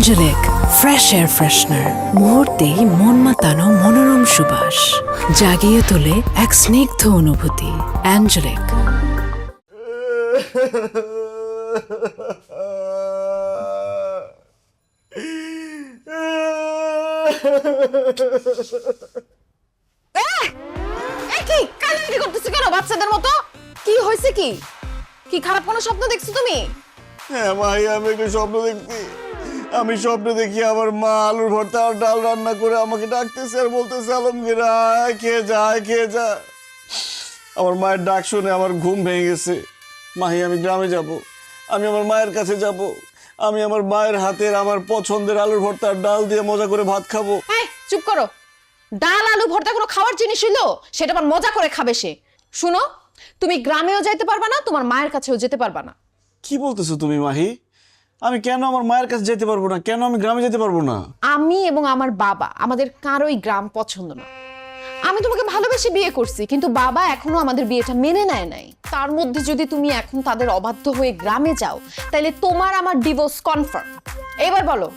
অ্যাঞ্জেলিক fresh air freshener মুহূর্তেই মন মাতানো মনোরম সুবাস জাগিয়ে তোলে এক স্নিগ্ধ অনুভূতি। অ্যাঞ্জেলিক। কি কান্নাকাটি করতেছো কেন বাচ্চাদের মতো? কি হয়েছে? কি কি খারাপ কোনো স্বপ্ন দেখছো তুমি? হ্যাঁ ভাই, আমি একটা স্বপ্ন দেখছি। আমি স্বপ্নে দেখি আমার মা আলুর ভর্তা আর ডাল রান্না করে আমাকে ডাকতেছে আর বলতেছে, আলমগীর আয় খেয়ে যা, আয় খেয়ে যা। আমার মায়ের ডাক শুনে আমার ঘুম ভেঙে গেছে। মাহি, আমি গ্রামে যাব, আমি আমার মায়ের কাছে যাব, আমি আমার মায়ের হাতের আমার পছন্দের আলুর ভর্তা আর ডাল দিয়ে মজা করে ভাত খাবো। এই চুপ করো। ডাল আলু ভর্তা কোনো খাওয়ার জিনিস হইলো? সেটা আবার মজা করে খাবে সে। শুনো, তুমি গ্রামেও যাইতে পারবা না, তোমার মায়ের কাছেও যেতে পারবা না। কি বলতেছো তুমি মাহি? আমি কেন আমার মায়ের কাছে যেতে পারবো না? কেন আমি গ্রামে যেতে পারবো না? আমি এবং আমার বাবা আমাদের কারোই গ্রাম পছন্দ না। আমি তোমাকে ভালোবেসে বিয়ে করছি, কিন্তু বাবা এখনো আমাদের বিয়েটা মেনে নেয় নাই। তার মধ্যে যদি তুমি এখন তাদের অবাধ্য হয়ে গ্রামে যাও, তাহলে তোমার আমার ডিভোর্স কনফার্ম। এবার বলো,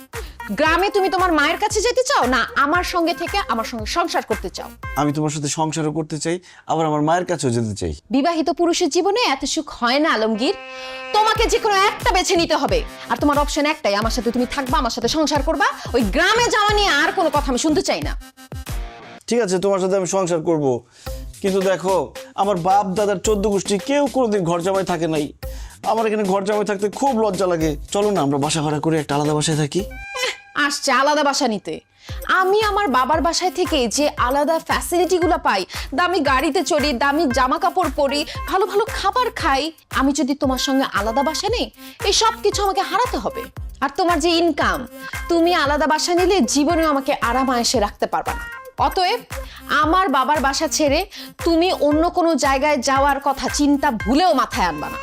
গ্রামে তুমি তোমার মায়ের কাছে যেতে চাও, না আমার সঙ্গে থেকে আমার সঙ্গে সংসার করতে চাও? আমি তোমার সাথে সংসারও করতে চাই, আবার আমার মায়ের কাছেও যেতে চাই। বিবাহিত পুরুষের জীবনে এত সুখ হয় না আলমগীর। তোমাকে যে কোনো একটা বেছে নিতে হবে, আর তোমার অপশন একটাই, আমার সাথে তুমি থাকবা, আমার সাথে সংসার করবা। ওই গ্রামে যাওয়া নিয়ে আর কোনো কথা আমি শুনতে চাই না। ঠিক আছে, তোমার সাথে আমি সংসার করব, কিন্তু দেখো, আমার বাপ দাদার 14 গোষ্ঠী কেউ কোনোদিন ঘর জামাই থাকে নাই। আমার এখানে ঘর জামাই থাকতে খুব লজ্জা লাগে। চলো না আমরা বাসা ভাড়া করে একটা আলাদা বাসায় থাকি। আসছে আলাদা বাসা নিতে। আমি আমার বাবার বাসায় থেকে যে আলাদা ফ্যাসিলিটিগুলো পাই, দামি গাড়িতে চড়ি, দামি জামা কাপড় পরি, ভালো ভালো খাবার খাই, আমি যদি তোমার সঙ্গে আলাদা বাসা নেই, এই সব কিছু আমাকে হারাতে হবে। আর তোমার যে ইনকাম, তুমি আলাদা বাসা নিলে জীবনেও আমাকে আরাম আয়েসে রাখতে পারবা না। অতএব আমার বাবার বাসা ছেড়ে তুমি অন্য কোনো জায়গায় যাওয়ার কথা চিন্তা ভুলেও মাথায় আনবা না।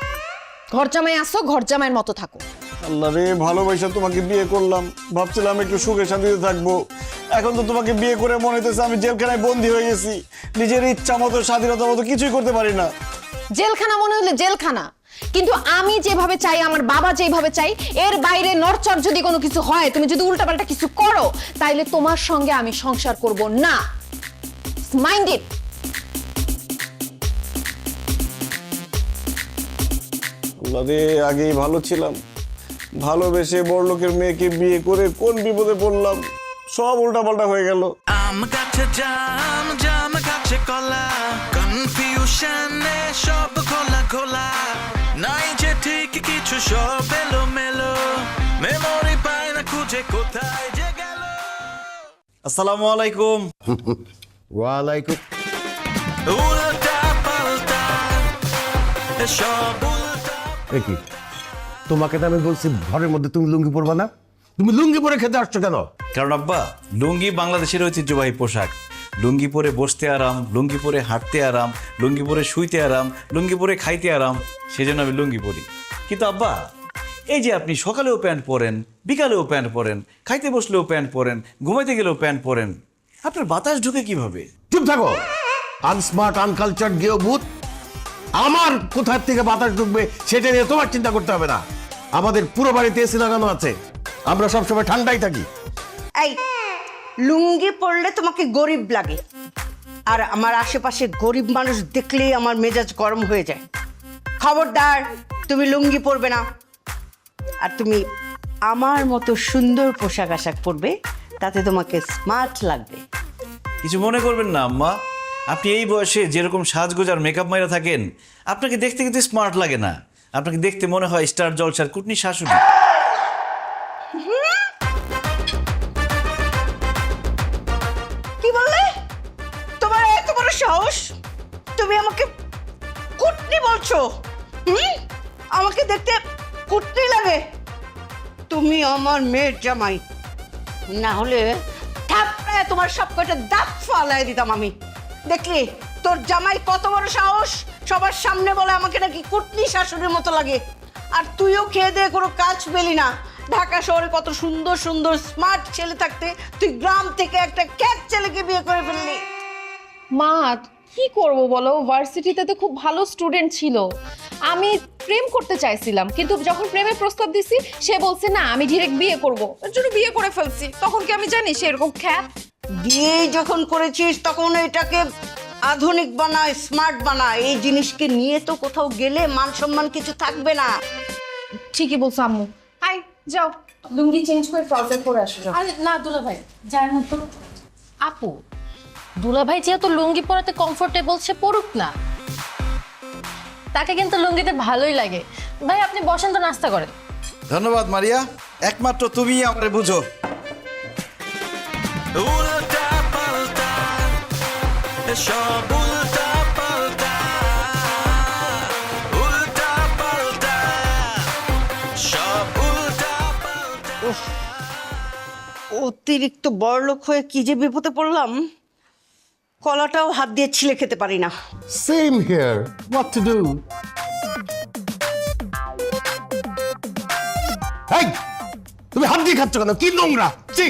ঘর জামাই আসো, ঘর জামাইয়ের মতো থাকো। আল্লাহ রে, ভালোবাসা তোমাকে বিয়ে করলাম, ভাবছিলাম একটু সুখে শান্তিতে থাকবো। এখন তো তোমাকে বিয়ে করে মনে হইতেছে আমি জেলখানায় বন্দী হয়ে গেছি। নিজের ইচ্ছা মতো, স্বাধীনতা মতো কিছুই করতে পারি না। জেলখানা মনে হলে জেলখানা, কিন্তু আমি যেভাবে চাই, আমার বাবা যেভাবে চাই, এর বাইরে নড়চড় যদি কোনো কিছু হয়, তুমি যদি উল্টাপাল্টা কিছু করো, তাইলে তোমার সঙ্গে আমি সংসার করব না। Mind it. আল্লাহ রে, আগেই ভালো ছিলাম, ভালোবেসে বড়লোকের মেয়েকে বিয়ে করে কোন বিপদে পড়লাম। সব উল্টাপাল্টা হয়ে গেল। আম গাছে জাম, জাম গাছে কলা, কনফিউশনে সব খোলা খোলা, নাই যে ঠিক কিছু, সব এলো মেলো, মেমোরি পায় না খুঁজে কোথায় যে গেল। আসসালামু আলাইকুম। ওয়ালাইকুম। উল্টা পাল্টা সব উল্টা। কি তোমাকে তো আমি বলছি ঘরের মধ্যে তুমি লুঙ্গি পরবা না, তুমি লুঙ্গি পরে খেতে আসছো কেন? কারণ আব্বা, লুঙ্গি বাংলাদেশের ঐতিহ্যবাহী পোশাক। লুঙ্গি পরে বসতে আরাম, লুঙ্গি পরে হাঁটতে আরাম, লুঙ্গি পরে শুইতে আরাম, লুঙ্গি পরে খাইতে আরাম, সেজন্য আমি লুঙ্গি পরি। কিন্তু আব্বা, এই যে আপনি সকালেও প্যান্ট পরেন, বিকালেও প্যান্ট পরেন, খাইতে বসলেও প্যান্ট পরেন, ঘুমাইতে গেলেও প্যান্ট পরেন, আপনার বাতাস ঢুকে কিভাবে? চুপ থাকো, আনস্মার্ট আনকালচার্ড গেও ভূত। আমার কোথার থেকে বাতাস ঢুকবে সেটা নিয়ে তোমার চিন্তা করতে হবে না। আমাদের পুরো বাড়িতে এসি লাগানো আছে, আমরা সবসময় ঠান্ডাই থাকি। এই লুঙ্গি পরলে তোমাকে গরিব লাগে, আর আমার আশেপাশে গরিব মানুষ দেখলেই আমার মেজাজ গরম হয়ে যায়। খবরদার, তুমি লুঙ্গি পরবে না। আর তুমি আমার মতো সুন্দর পোশাক আশাক পরবে, তাতে তোমাকে স্মার্ট লাগবে। কিছু মনে করবেন না আম্মা, আপনি এই বয়সে যেরকম সাজগোজ আর মেকআপ মাইরা থাকেন, আপনাকে দেখতে কিন্তু স্মার্ট লাগে না। আপনাকে দেখতে মনে হয় স্টার জলসার কুটনি শাশুড়ি। কি বললে? তোমার এত বড় সাহস, তুমি আমাকে কুটনি বলছো? আমাকে দেখতে কুটনি লাগে? তুমি আমার মেয়ের জামাই, না হলে থাপড়ায় তোমার সব কটা দাঁত ফালাই দিতাম আমি। দেখলি তোর জামাই কত বড় সাহস, সবার সামনে বলে আমাকে নাকি কুটনি শাশুড়ির মতো লাগে। আর তুইও খেয়ে দিয়ে কোনো কাজ পেলি না। ঢাকা শহরে কত সুন্দর সুন্দর স্মার্ট ছেলে থাকতে তুই গ্রাম থেকে একটা ক্যাট ছেলেকে বিয়ে করে ফেললি। মা, কি করব বলো, ভার্সিটিতে তো খুব ভালো স্টুডেন্ট ছিল। আমি প্রেম করতে চাইছিলাম, কিন্তু যখন প্রেমের প্রস্তাব দিছি সে বলছে না আমি ডিরেক্ট বিয়ে করব। এর জন্য বিয়ে করে ফেলছি। তখন কি আমি জানি সে এরকম খ্যাত? বিয়ে যখন করেছিস তখন এটাকে আধুনিক বানা, স্মার্ট বানা। এই জিনিসকে নিয়ে তো কোথাও গেলে মান সম্মান কিছু থাকবে না। ঠিকই বলছো আম্মু। হাই যাও, লুঙ্গি চেঞ্জ করে ট্রাউজার পরে আসো যাও। আরে না দুলা ভাই, যার মতো। আপু, দুলা ভাই যেহেতু লুঙ্গি পরাতে কমফোর্টেবল, সে পড়ুক না। তাকে কিন্তু লুঙ্গিতে ভালোই লাগে। ভাই আপনি বসেন তো, নাস্তা করেন। ধন্যবাদ মারিয়া, একমাত্র তুমিই আমারে বুঝো। উল্টা পাল্টা সব উল্টা পাল্টা, উল্টা পাল্টা সব উল্টা পাল্টা। অতিরিক্ত বড়লোক হয়ে কি যে বিপদে পড়লাম, কলাটাও হাত দিয়ে ছিলে খেতে পারি না। Same here, what to do? এই তুমি হাত দিয়ে খাচ্ছ কেন? কি নোংরা! ছি!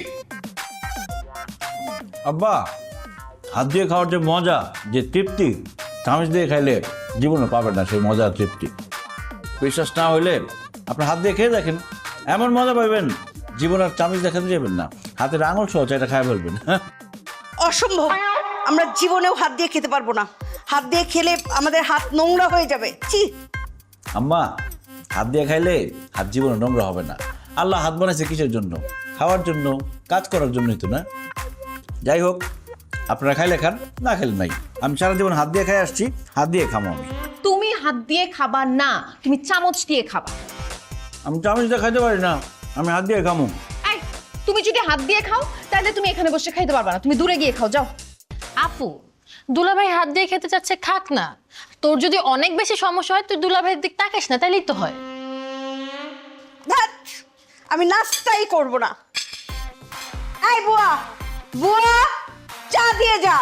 আব্বা, হাত দিয়ে খাওয়ার যে মজা, যে তৃপ্তি, চামচ দিয়ে খাইলে জীবনে পাবেন না সেই মজার তৃপ্তি। বিশ্বাস না হইলে আপনি হাত দিয়ে খেয়ে দেখেন, এমন মজা পাবেন জীবনের চামচ দেখাতে যাবেন না, হাতের আঙুল সহ এটা খায় ফেলবেন। অসম্ভব, আমরা জীবনেও হাত দিয়ে খেতে পারবো না। হাত দিয়ে খেলে আমাদের হাত নোংরা হয়ে যাবে। ছি! আম্মা, হাত দিয়ে খাইলে হাত জীবনে নোংরা হবে না। আল্লাহ হাত বানাইছে কিসের জন্য? খাওয়ার জন্য, কাজ করার জন্যই তো না? যাই হোক, আপনারা খাইলে খান, না খেলে নাই। আমি সারা জীবন হাত দিয়ে খাই আসছি, হাত দিয়ে খামো আমি। তুমি হাত দিয়ে খাবা না, তুমি চামচ দিয়ে খাবা। আমি চামচ দিয়ে খাইতে পারি না, আমি হাত দিয়ে খামো। এই, তুমি যদি হাত দিয়ে খাও তাহলে তুমি এখানে বসে খাইতে পারবা না, তুমি দূরে গিয়ে খাও যাও। আপু, দুলা ভাই হাত দিয়ে খেতে চাচ্ছে, খাক না। তোর যদি অনেক বেশি সমস্যা হয় তুই দুলা ভাইয়ের দিক তাকাস না, তাইলেই তো হয়। ধ্যাৎ, আমি নাস্তাই করব না। এই বুয়া, বুয়া, চা দিয়ে যা।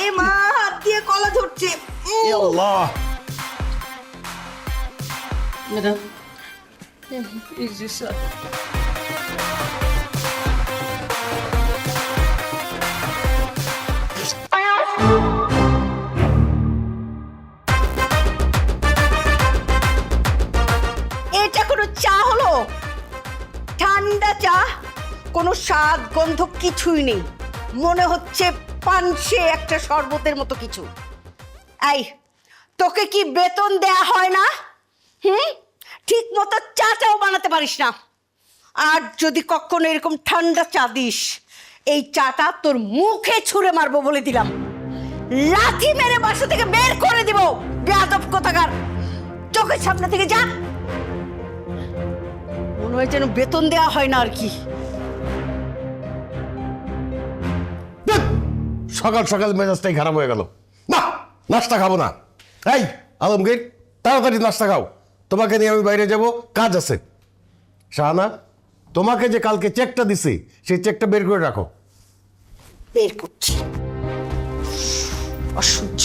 এ মা, হাত দিয়ে কলা ধরছে। আল্লাহ! ম্যাডাম, এটা কোনো চা হলো? ঠান্ডা চা, কোনো স্বাদ গন্ধ কিছুই নেই। মনে হচ্ছে পানসে একটা শরবতের মতো কিছু। এই, তোকে কি বেতন দেয়া হয় না? ঠিক মতো চাটাও বানাতে পারিস না। আর যদি কখনো এরকম ঠান্ডা চা দিস, এই চাটা তোর মুখে ছুঁড়ে মারবো বলে দিলাম। লাথি মেরে বাসা থেকে বের করে দিব। বেয়াদব কোথাকার, চোখের সামনে থেকে যা। মনে হয় যেন বেতন দেয়া হয় না আর কি। ধ্যাৎ! সকাল সকাল মেজাজটাই খারাপ হয়ে গেল। না, নাস্তা খাবো না। এই আলমগীর, তাড়াতাড়ি নাস্তা খাও, তোমাকে নিয়ে আমি বাইরে যাব, কাজ আছে। শাহানা, তোমাকে যে কালকে চেকটা দিছি সেই চেকটা বের করে রাখো। বের করছি। অসহ্য।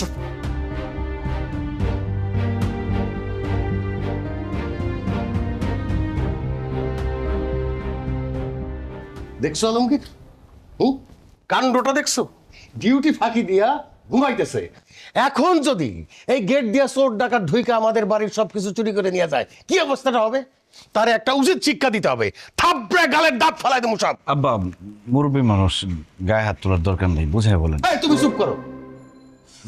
দেখছো আলমগীর? কাণ্ডটা দেখছো? ডিউটি ফাঁকি দিয়া ঘুমাইতেছে। এখন যদি এই গেট দিয়া চোর ডাকাত ঢুইকে আমাদের বাড়ির সবকিছু চুরি করে নিয়ে যায়, কি অবস্থাটা হবে? তার একটা উচিত শিক্ষা দিতে হবে। থাপড়ে গালের দাঁত ফালাই দেবো সব। আব্বা, মুরব্বী মানুষ, গায়ে হাত তোলার দরকার নেই, বুঝাই বলেন। এই, তুমি চুপ করো।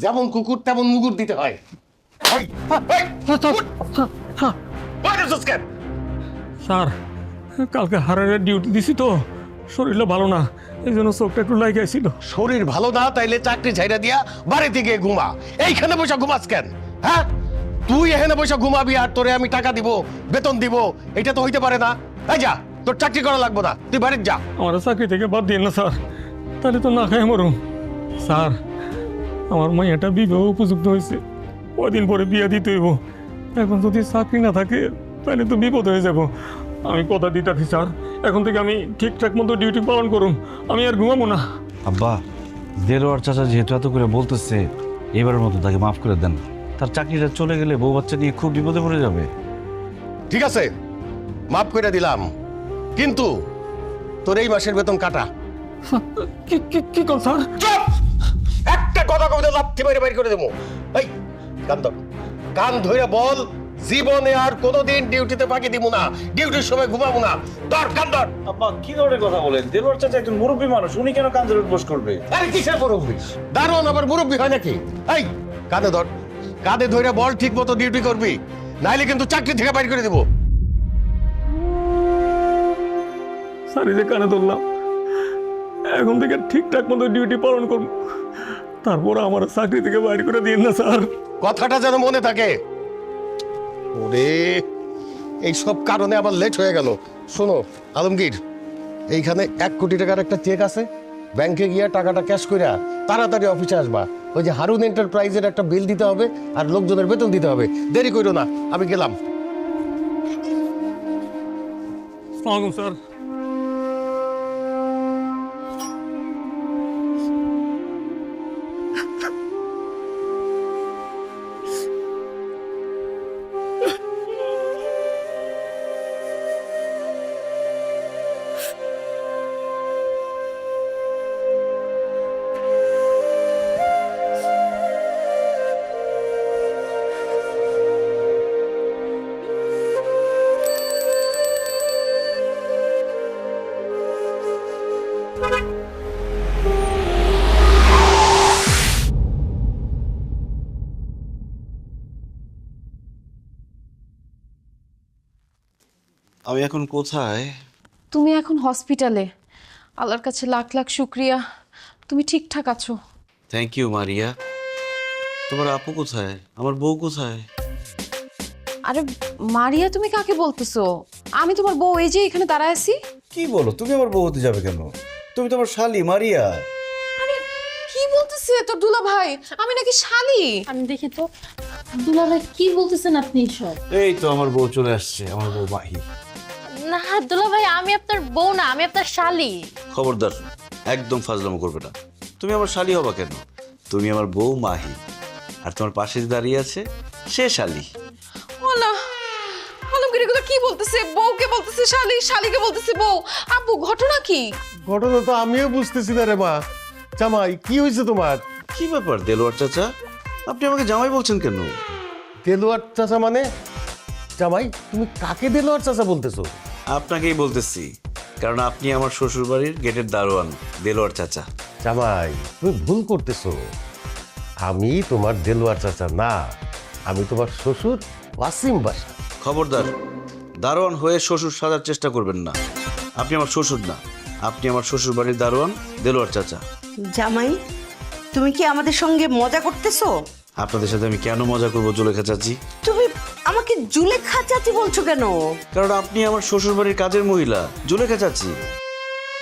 যেমন কুকুর তেমন মুগুর দিতে হয়। এই, এই, উঠ। বাইরে যাস কেন? স্যার, কালকে হারের ডিউটি দিছি তো, শরীরটা ভালো না, এই জন্য চোখটা একটু লাগাইছিল। শরীর ভালো না তাইলে চাকরি ছাইরা দিয়া বাড়িতে গিয়ে ঘুমা। এইখানে বসে ঘুমাস কেন? হ্যাঁ, তুই এখানে বসে ঘুমাবি আর তোরে আমি টাকা দিব, বেতন দিব, এটা তো হইতে পারে না। এই যা, তোর চাকরি করা লাগবে না, তুই বাড়িতে যা। আমার চাকরি থেকে বাদ দিন না স্যার, তাহলে তো না খাই মরুম। স্যার, আমার মাইয়াটা বিবাহ উপযুক্ত হয়েছে, কদিন পরে বিয়ে দিতে হইব। এখন যদি চাকরি না থাকে তাহলে তো বিপদ হয়ে যাব। আমি কথা দিতেছি স্যার, এখন থেকে আমি ঠিকঠাক মতো ডিউটি পালন করুম, আমি আর ঘুমাবো না। আব্বা, দেলোয়ার চাচা যেহেতু এত করে বলতেছে, এবারের মতো তাকে মাফ করে দেন। তার চাকরিটা চলে গেলে বউ বাচ্চা নিয়ে খুব বিপদে পড়ে যাবে। ঠিক আছে, মাফ করে দিলাম, কিন্তু তোর এই মাসের বেতন কাটা। কি কি কি কল স্যার? চুপ! একটা কথা কবিতা লাথি মেরে বাইর করে দেবো। এই কান ধর, কান ধরে বল, জীবনে আর কোনোদিন ডিউটিতে ফাঁকি দিব না, ডিউটির সময় ঘুমাবো না। ধর কান ধর। আব্বা কি ধরনের কথা বলেন? দেলোয়ার চাচা একজন মুরব্বী মানুষ, উনি কেন কান ধরে বস করবে? আরে কিসের মুরব্বী? দারুণ আবার মুরব্বী হয় নাকি? এই কাঁধে ধর, কাঁধে ধরে বল, ঠিক মতো ডিউটি করবি, নাইলে কিন্তু চাকরি থেকে বাইর করে দেবো। স্যার এই যে কানে ধরলাম, এখন থেকে ঠিকঠাক মতো ডিউটি পালন করব, তারপর আমার চাকরি থেকে বাইর করে দিন না স্যার। কথাটা যেন মনে থাকে। ওরে এই সব কারণে আবার লেট হয়ে গেল। শোনো আলমগীর, এইখানে 1 কোটি টাকার একটা চেক আছে, ব্যাংকে গিয়ে টাকাটা ক্যাশ কইরা তাড়াতাড়ি অফিসে আসবা। ওই যে হারুন এন্টারপ্রাইজের একটা বিল দিতে হবে আর লোকজনের বেতন দিতে হবে। দেরি করো না, আমি গেলাম। আসসালামু আলাইকুম স্যার। আমি এখন কোথায়? তুমি এখন হসপিটালে। আল্লাহর কাছে লাখ লাখ শুক্রিয়া, তুমি ঠিকঠাক আছো। Thank you Maria. তোমার আপু কোথায়? আমার বউ কোথায়? আরে মারিয়া, তুমি কাকে বলতেছো? আমি তোমার বউ, এই যে এখানে দাঁড়ায় আছি। কি বলো? তুমি আমার বউ হতে যাবে কেন? তুমি তো আমার শালি মারিয়া। আরে কি বলতেছে তোর দুলা ভাই? আমি নাকি শালি? আমি দেখি তো দুলা ভাই কি বলতেছেন আপনি সব? এই তো আমার বউ চলে আসছে, আমার বউ মাহি। না দুলা ভাই, আমি আপনার বউ না, আমি আপনার শালি। খবরদার, একদম ফাজলামো করবে না। তুমি আমার শালি হবা কেন? তুমি আমার বউ মাহি, আর তোমার পাশে যে দাঁড়িয়ে আছে সে শালি। ওলা আলমগীর এগুলো কি বলতেছে? বউকে বলতেছে শালি, শালিকে বলতেছে বউ। আপু ঘটনা কি? ঘটনা তো আমিও বুঝতেছি না রে মা। জামাই কি হয়েছে তোমার? কি ব্যাপার দেলোয়ার চাচা, আপনি আমাকে জামাই বলছেন কেন? দেলোয়ার চাচা মানে? জামাই তুমি কাকে দেলোয়ার চাচা বলতেছো? আপনাকেই বলতেছি, কারণ আপনি আমার শ্বশুর বাড়ির গেটের দারোয়ান দেলোয়ার চাচা। জামাই তুমি ভুল করতেছো। আমি তোমার দেলোয়ার চাচা না, আমি তোমার শ্বশুর ওয়াসিম বাসা। খবরদার, দারোয়ান হয়ে শ্বশুর সাজার চেষ্টা করবেন না। আপনি আমার শ্বশুর না, আপনি আমার শ্বশুর বাড়ির দারোয়ান দেলোয়ার চাচা। জামাই, তুমি কি আমাদের সঙ্গে মজা করতেছো? আপনাদের সাথে আমি কেন মজা করবো জুলেখা চাচি? তুমি আমাকে জুলেখা চাচি বলছো কেন? কারণ আপনি আমার শ্বশুর বাড়ির কাজের মহিলা জুলেখা চাচি।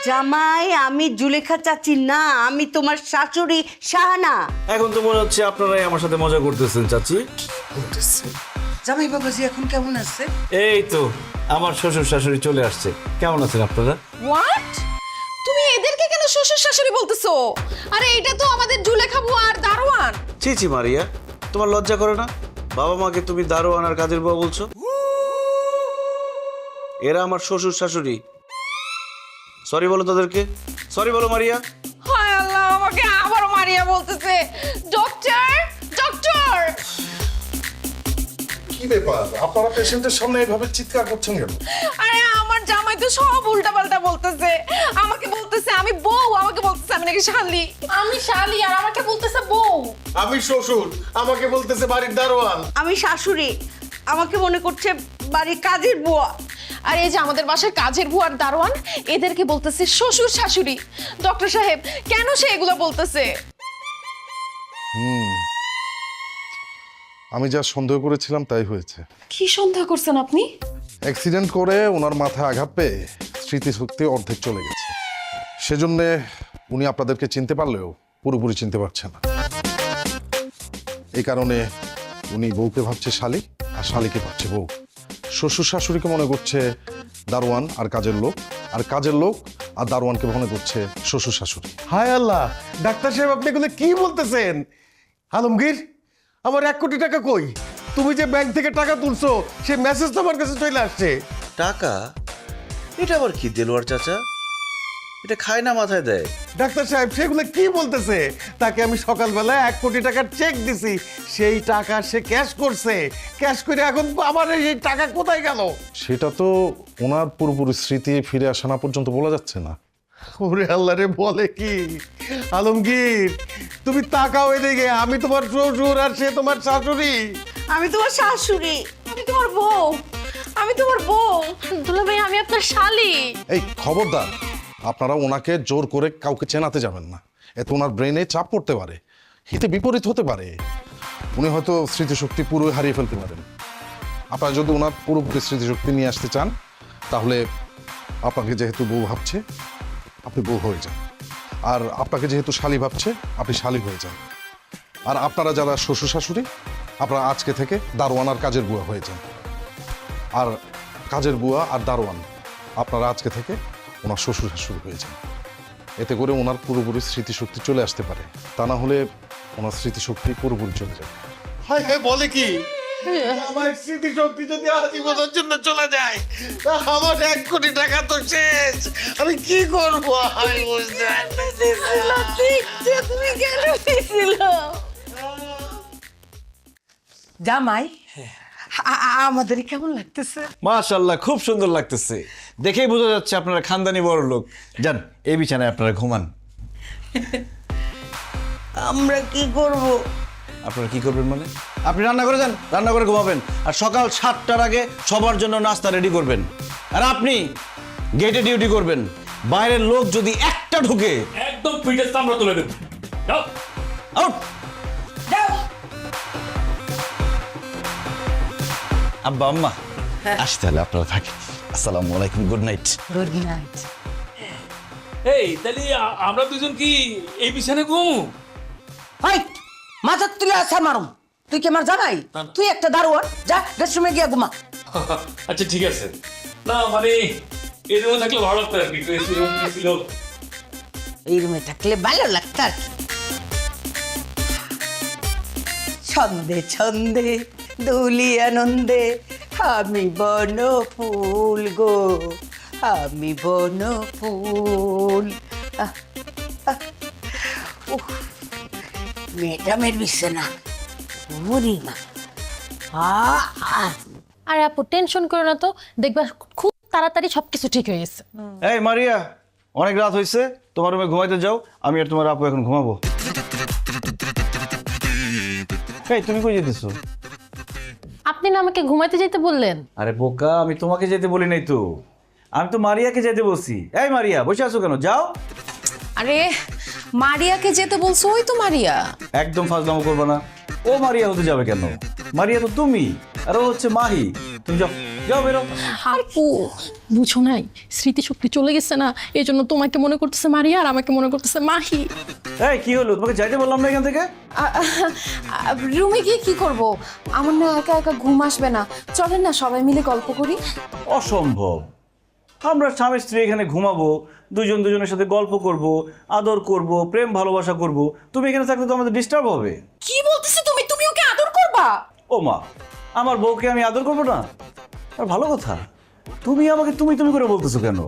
জামাই, আমি জুলেখা চাচি না, আমি তোমার শাশুড়ি শাহানা। এখন তো মনে হচ্ছে আপনারাই আমার সাথে মজা করতেছেন চাচি। জামাই বাবাজি এখন কেমন আছে? এই তো আমার শ্বশুর শাশুড়ি চলে আসছে। কেমন আছেন আপনারা? হোয়াট? তুমি এদেরকে কেন শ্বশুর শাশুড়ি বলতেছো? আরে এটা তো আমাদের জুলেখা বুয়া আর দারোয়ান। ছি ছি মারিয়া, তোমার লজ্জা করে না? বাবা মাকে তুমি দারোয়ান আর কাজের বুয়া বলছো? এরা আমার শ্বশুর শাশুড়ি। সরি বলো তাদেরকে, সরি বলো মারিয়া। হায় আল্লাহ, আমাকে আবারও মারিয়া বলতেছে। Doctor, doctor! কি ব্যাপার, আপনারা পেশেন্টের সামনে এভাবে চিৎকার করছেন কেন? আরে আমার জামাই তো সব উল্টাপাল্টা বলতেছে। আমাকে বলতেছে আমি বউ, আমাকে বলতেছে আমি নাকি শালি। আমি শালি আর আমাকে বলতেছে বউ। আমি শ্বশুর, আমাকে বলতেছে বাড়ির দারোয়ান। আমি শাশুড়ি, আমাকে মনে করছে বাড়ির কাজের বুয়া। আর এই যে আমাদের বাসার কাজের বুয়ার দারোয়ান, এদেরকে বলতেছে শ্বশুর শাশুড়ি। ডক্টর সাহেব, কেন সে এগুলো বলতেছে? আমি যা সন্দেহ করেছিলাম তাই হয়েছে। কি সন্দেহ করছেন আপনি? অ্যাক্সিডেন্ট করে ওনার মাথায় আঘাত পেয়ে স্মৃতিশক্তি অর্ধেক চলে গেছে। সেজন্য উনি আপনাদেরকে চিনতে পারলেও পুরোপুরি চিনতে পারছে না। এই কারণে উনি বউকে ভাবছে শালি আর শালিকে ভাবছে বউ। শ্বশুর শাশুড়িকে মনে করছে দারোয়ান আর কাজের লোক, আর কাজের লোক আর দারোয়ানকে মনে করছে শ্বশুর শাশুড়ি। হায় আল্লাহ, ডাক্তার সাহেব আপনি এগুলো কি বলতেছেন? আলমগীর, আমার 1 কোটি টাকা কই? তুমি যে ব্যাংক থেকে টাকা তুলছো সেই মেসেজ তো আমার কাছে চলে আসছে। টাকা? এটা আবার কি দেলোয়ার চাচা? এটা খায় না মাথায় দেয়। ডাক্তার সাহেব সেগুলো কি বলতেছে? তাকে আমি সকালবেলা 1 কোটি টাকার চেক দিছি, সেই টাকা সে ক্যাশ করছে। ক্যাশ করে এখন আমার এই টাকা কোথায় গেল? সেটা তো ওনার পুরোপুরি স্মৃতি ফিরে আসা না পর্যন্ত বলা যাচ্ছে না। ওরে আল্লাহ রে, বলে কি? আলমগীর, তুমি তাকাও এদিকে, আমি তোমার শ্বশুর আর সে তোমার শাশুড়ি। আমি তোমার শাশুড়ি, আমি তোমার বউ, আমি তোমার বউ। দুলা ভাই আমি আপনার শালি। এই খবরদার, আপনারা ওনাকে জোর করে কাউকে চেনাতে যাবেন না। এতে ওনার ব্রেনে চাপ পড়তে পারে, হিতে বিপরীত হতে পারে। উনি হয়তো স্মৃতিশক্তি পুরোই হারিয়ে ফেলতে পারেন। আপনারা যদি ওনার পুরোপুরি স্মৃতিশক্তি নিয়ে আসতে চান, তাহলে আপনাকে যেহেতু বউ ভাবছে, আপনি বউ হয়ে যান। আর আপনাকে যেহেতু শালি ভাবছে, আপনি শালি হয়ে যান। আর আপনারা যারা শ্বশুর শাশুড়ি, আপনারা আজকে থেকে দারোয়ান আর কাজের বুয়া হয়ে যান। আর কাজের বুয়া আর দারোয়ান আপনারা আজকে থেকে ওনার শ্বশুর শাশুড়ি হয়ে যান। এতে করে ওনার পুরোপুরি স্মৃতিশক্তি চলে আসতে পারে, তা না হলে ওনার স্মৃতিশক্তি পুরোপুরি চলে যাবে। হায় হায়, বলে কি? আমার স্মৃতিশক্তি যদি আজীবনের জন্য চলে যায়, তা আমার 1 কোটি টাকা তো শেষ। আমি কি করবো? আমি বুঝতে পারতেছি না। তুমি কেন দিছিল জামাই? আমাদের কেমন লাগতেছে? মাশাআল্লাহ, খুব সুন্দর লাগতেছে। দেখেই বোঝা যাচ্ছে আপনারা খানদানি বড় লোক। যান, এই বিছানায় আপনারা ঘুমান। আমরা কি করব? আপনারা কি করবেন মানে? আপনি রান্না করে যান, রান্না করে ঘুমাবেন। আর সকাল 7টার আগে সবার জন্য নাস্তা রেডি করবেন। আর আপনি গেটে ডিউটি করবেন। বাইরের লোক যদি একটা ঢুকে একদম পিঠের চামড়া তুলে দেব। যাও। আউট। আব্বা আম্মা, আসতে হলে আপনারা থাকেন। আসসালামু আলাইকুম, গুড নাইট। Good night. এই তাহলে আমরা দুজন কি এই বিছানে ঘুমু? হাই, মাথা তুলে আসা মারুম। তুই কি আমার জামাই? তুই একটা দারোয়ান, যা রেস্টরুমে গিয়া ঘুমা। আচ্ছা ঠিক আছে। না মানে এই রুমে থাকলে ভালো লাগতো আর কি। ছিল এই রুমে থাকলে ভালো লাগতো আর কি। ছন্দে ছন্দে দুলি আনন্দে আমি বন ফুল গো, আমি বন ফুল। ম্যাডামের বিছানা মা। আর আপু টেনশন করো না তো, দেখবা খুব তাড়াতাড়ি সবকিছু ঠিক হয়ে গেছে। এই মারিয়া, অনেক রাত হয়েছে, তোমার রুমে ঘুমাইতে যাও। আমি আর তোমার আপু এখন ঘুমাবো। এই তুমি কই যেতেছো? আপনি না আমাকে ঘুমাইতে যেতে বললেন। আরে বোকা, আমি তোমাকে যেতে বলি নাই তো, আমি তো মারিয়াকে যেতে বলছি। এই মারিয়া, বসে আছো কেন? যাও। আরে মারিয়াকে যেতে বলছো? ওই তো মারিয়া। একদম ফাজলামো করবে না। ও মারিয়া হতে যাবে কেন? মারিয়া তো তুমি, আর ও হচ্ছে মাহি। তুমি যাও, যাও বেরো। আপু বুঝো নাই, স্মৃতিশক্তি চলে গেছে না, এই জন্য তোমাকে মনে করতেছে মারিয়া আর আমাকে মনে করতেছে মাহি। এই কি হলো? তোমাকে যাইতে বললাম না এখান থেকে? রুমে গিয়ে কি করব? আমার না একা একা ঘুম আসবে না। চলেন না সবাই মিলে গল্প করি। অসম্ভব। আমরা স্বামী স্ত্রী এখানে ঘুমাবো, দুজন দুজনের সাথে গল্প করব, আদর করব, প্রেম ভালোবাসা করব। তুমি এখানে থাকলে তো আমাদের ডিস্টার্ব হবে। কি বলতেছো তুমি? তুমি ওকে আদর করবা? ও মা, আমার বউকে আমি আদর করবো না? আর ভালো কথা, তুমি আমাকে তুমি তুমি করে বলতেছো কেন?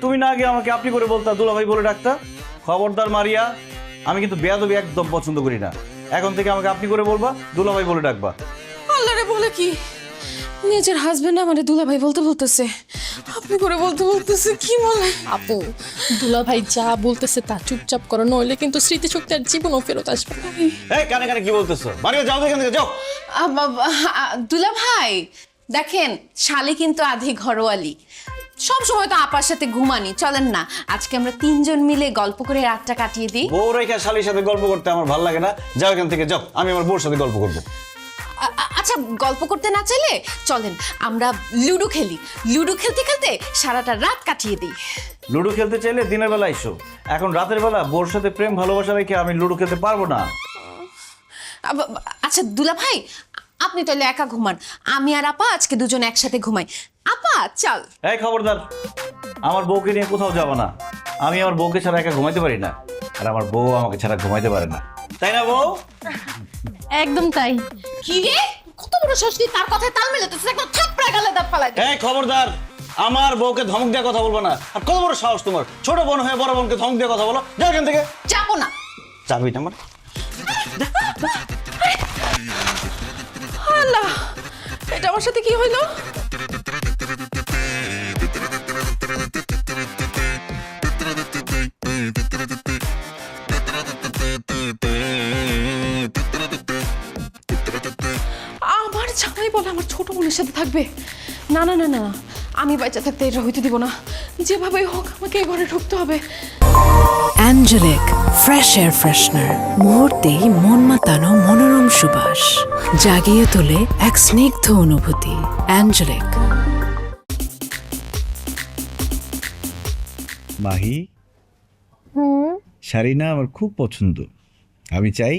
তুমি না আগে আমাকে আপনি করে বলতা, দুলাভাই বলে ডাকতা। খবরদার মারিয়া, আমি কিন্তু বেয়াদবি একদম পছন্দ করি না। এখন থেকে আমাকে আপনি করে বলবা, দুলাভাই বলে ডাকবা। আল্লাহ রে, বলে কি? নিজের হাজবেন্ড আমারে দুলাভাই বলতে বলতেছে, আপনি করে বলতে বলতেছে। কি বলে? আপু দুলাভাই যা বলতেছে তা চুপচাপ করো, নইলে কিন্তু স্মৃতিশক্তি আর জীবনও ফেরত আসবে না। এই কানে কানে কি বলতেছো? মারিয়া যাও তো এখান থেকে, যাও। দুলাভাই দেখেন, শালি কিন্তু আধি ঘরোয়ালি। সব সময় তো আপার সাথে ঘুমানি। চলেন না আজকে আমরা 3 জন মিলে গল্প করে রাতটা কাটিয়ে দিই। বউ রেখা শালির সাথে গল্প করতে আমার ভালো লাগে না। যাও এখান থেকে, যাও। আমি আমার বউর সাথে গল্প করবো। আচ্ছা, গল্প করতে না চাইলে চলেন আমরা লুডো খেলি। লুডো খেলতে খেলতে সারাটা রাত কাটিয়ে দিই। লুডো খেলতে চাইলে দিনের বেলা এসো। এখন রাতের বেলা বউর সাথে প্রেম ভালোবাসা রেখে আমি লুডো খেলতে পারবো না। আচ্ছা দুলাভাই, আপনি তাহলে একা ঘুমান, আমি আর আপা আজকে দুজন একসাথে ঘুমাই। আপা চল। এই খবরদার, আমার বউকে নিয়ে কোথাও যাবো না। আমি আমার বউকে ছাড়া একা ঘুমাইতে পারি না, আর আমার বউ আমাকে ছাড়া ঘুমাইতে পারে না। তাই না বউ? একদম তাই। কি রে, কত বড় ষষ্ঠী, তার কথায় তাল মেলাতেছে, একটা থাপড়া গালে দাঁত ফালাই। এই খবরদার, আমার বউকে ধমক দিয়ে কথা বলবো না। আর কত বড় সাহস তোমার, ছোট বোন হয়ে বড় বোনকে ধমক দিয়ে কথা বলো? যাও এখান থেকে। যাবো না। যাবি না মানে? আল্লাহ, এটা আমার সাথে কি হইলো? আমার জামাই বলে আমার ছোট বোনের সাথে থাকবে? না না না না, আমি বাচ্চা থাকতে এটা হইতে দিব না। যেভাবে হোক আমাকে এই ঘরে ঢুকতে হবে। অ্যাঞ্জেলিক ফ্রেশ এয়ার ফ্রেশনার, মুহূর্তেই মন মাতানো মনোরম সুবাস, জাগিয়ে তোলে এক স্নিগ্ধ অনুভূতি। অ্যাঞ্জেলিক। মাহি, শাড়ি না আমার খুব পছন্দ। আমি চাই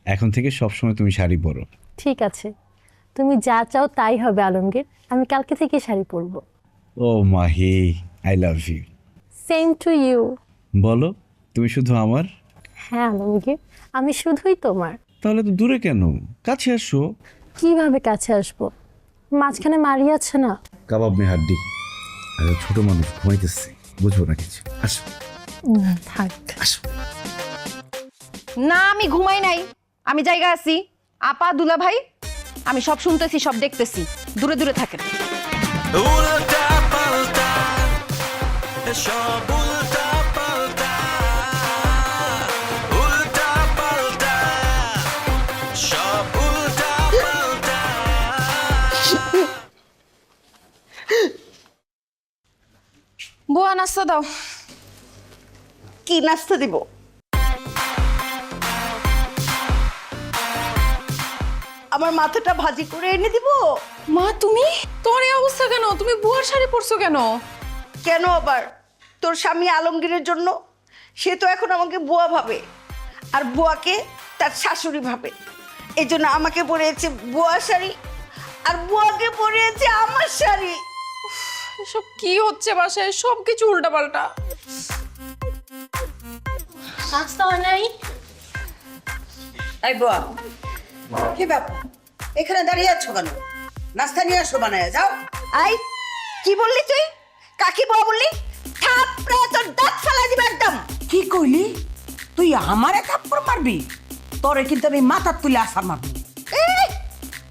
এখন থেকে সবসময় তুমি শাড়ি পরো। ঠিক আছে, তুমি যা চাও তাই হবে আলমগীর। আমি কালকে থেকে শাড়ি পরবো। ও Mahi, I love you. Same to you. বলো, তুমি শুধু আমার? হ্যাঁ আলমগীর, আমি শুধুই তোমার। তাহলে তো দূরে কেন, কাছে আসো। কিভাবে কাছে আসবো? মাঝখানে মারিয়ে আছে না। কাবাব মে হাড্ডি। আর ছোট মানুষ ঘুমাইতেছে, বুঝবো না কিছু। আসো থাক। আসো। না, আমি ঘুমাই নাই, আমি জায়গা আছি। আপা, দুলা ভাই, আমি সব শুনতেছি, সব দেখতেছি। দূরে দূরে থাকেন। উল্টা পাল্টা সব উল্টা পাল্টা, উল্টা পাল্টা সব উল্টা পাল্টা। বুয়া, নাস্তা দাও। কি নাস্তা দিব? আমার মাথাটা ভাজি করে এনে দিব? মা, তুমি? তোমার এই অবস্থা কেন? তুমি বুয়ার শাড়ি পরছো কেন? কেন আবার? তোর স্বামী আলমগীরের জন্য। সে তো এখন আমাকে বুয়া ভাবে, আর বুয়াকে তার শাশুড়ি ভাবে। এই জন্য আমাকে পরিয়েছে বুয়া শাড়ি, আর বুয়াকে পরিয়েছে আমার শাড়ি। এসব কি হচ্ছে বাসায়? সব কিছু উল্টাপাল্টা। নাস্তা হয় নাই? এই বুয়া, কি ব্যাপার? এখানে দাঁড়িয়ে আছো কেন? নাস্তা নিয়ে আসো, বানায় যাও। আই, কি বললি তুই? কাকি বুয়া বললি? থাপড়ে তোর দাঁত ফালাই দিবে একদম। কি কইলি? তুই আমারে থাপ্পড় মারবি? তোরে কিন্তু আমি মাথার তুলে আসার মারবো। এই,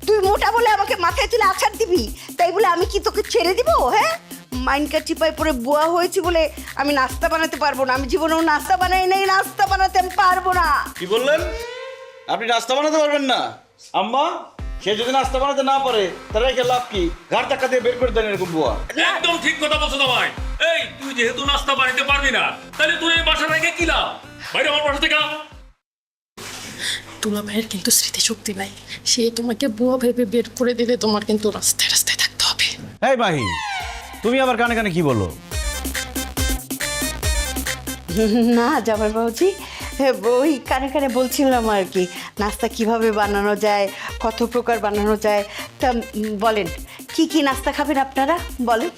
তুই মোটা বলে আমাকে মাথায় তুলে আছাড় দিবি, তাই বলে আমি কি তোকে ছেড়ে দিব? হ্যাঁ, মাইনকা চিপায় পরে বুয়া হয়েছি বলে আমি নাস্তা বানাতে পারবো না? আমি জীবনেও নাস্তা বানাই নাই, নাস্তা বানাতে আমি পারবো না। কি বললেন? আপনি নাস্তা বানাতে পারবেন না? আম্মা, সে যদি নাস্তা বানাতে না পারে তাহলে একে লাভ কি? ঘাড় ধাক্কা দিয়ে বের করে দেন এরকম বুয়া। একদম ঠিক কথা বলছো ভাই। এই, তুই যেহেতু নাস্তা বানাতে পারবি না, তাহলে তুই এই বাসা রেখে কি লাভ? বাইরে আমার বাসা থেকে। দুলা ভাইয়ের কিন্তু স্মৃতিশক্তি নাই। সে তোমাকে বুয়া ভেবে বের করে দিলে তোমার কিন্তু রাস্তায় রাস্তায় থাকতে হবে। এই মাহি, তুমি আবার কানে কানে কি বলো? না জামাই বাবুজি, ওই কানে কানে বলছিলাম আর কি, নাস্তা কিভাবে বানানো যায়, কত প্রকার বানানো যায়। তা বলেন, কি কি নাস্তা খাবেন আপনারা? বলেন।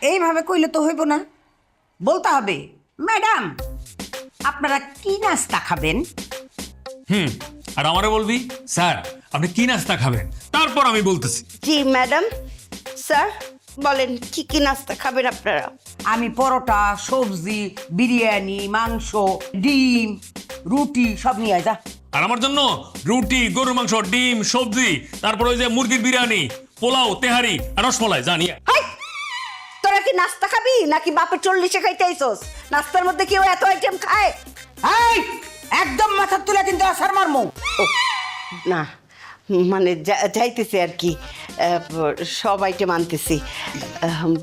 এইভাবে কইলে তো হইব না, বলতে হবে ম্যাডাম আপনারা কি নাস্তা খাবেন। আর আমারে বলবি স্যার আপনি কি নাস্তা খাবেন, তারপর আমি বলতেছি। জি ম্যাডাম, স্যার বলেন কি কি নাস্তা খাবেন আপনারা? আমি পরোটা, সবজি, বিরিয়ানি, মাংস, ডিম, রুটি সব নিয়ে আয় যা। আর আমার জন্য রুটি, গরুর মাংস, ডিম, সবজি, তারপর ওই যে মুরগির বিরিয়ানি, পোলাও, তেহারি আর রসমালাই জানিয়ে। হাই, তোরা কি নাস্তা খাবি নাকি বাপের 40-এ খাইতে আইছস? নাস্তার মধ্যে কেউ এত আইটেম খায়? এই, একদম মাথার তুলে কিন্তু আসার মারমু। ও না, মানে যাইতেছি আর কি, সব আইটেম আনতেছি।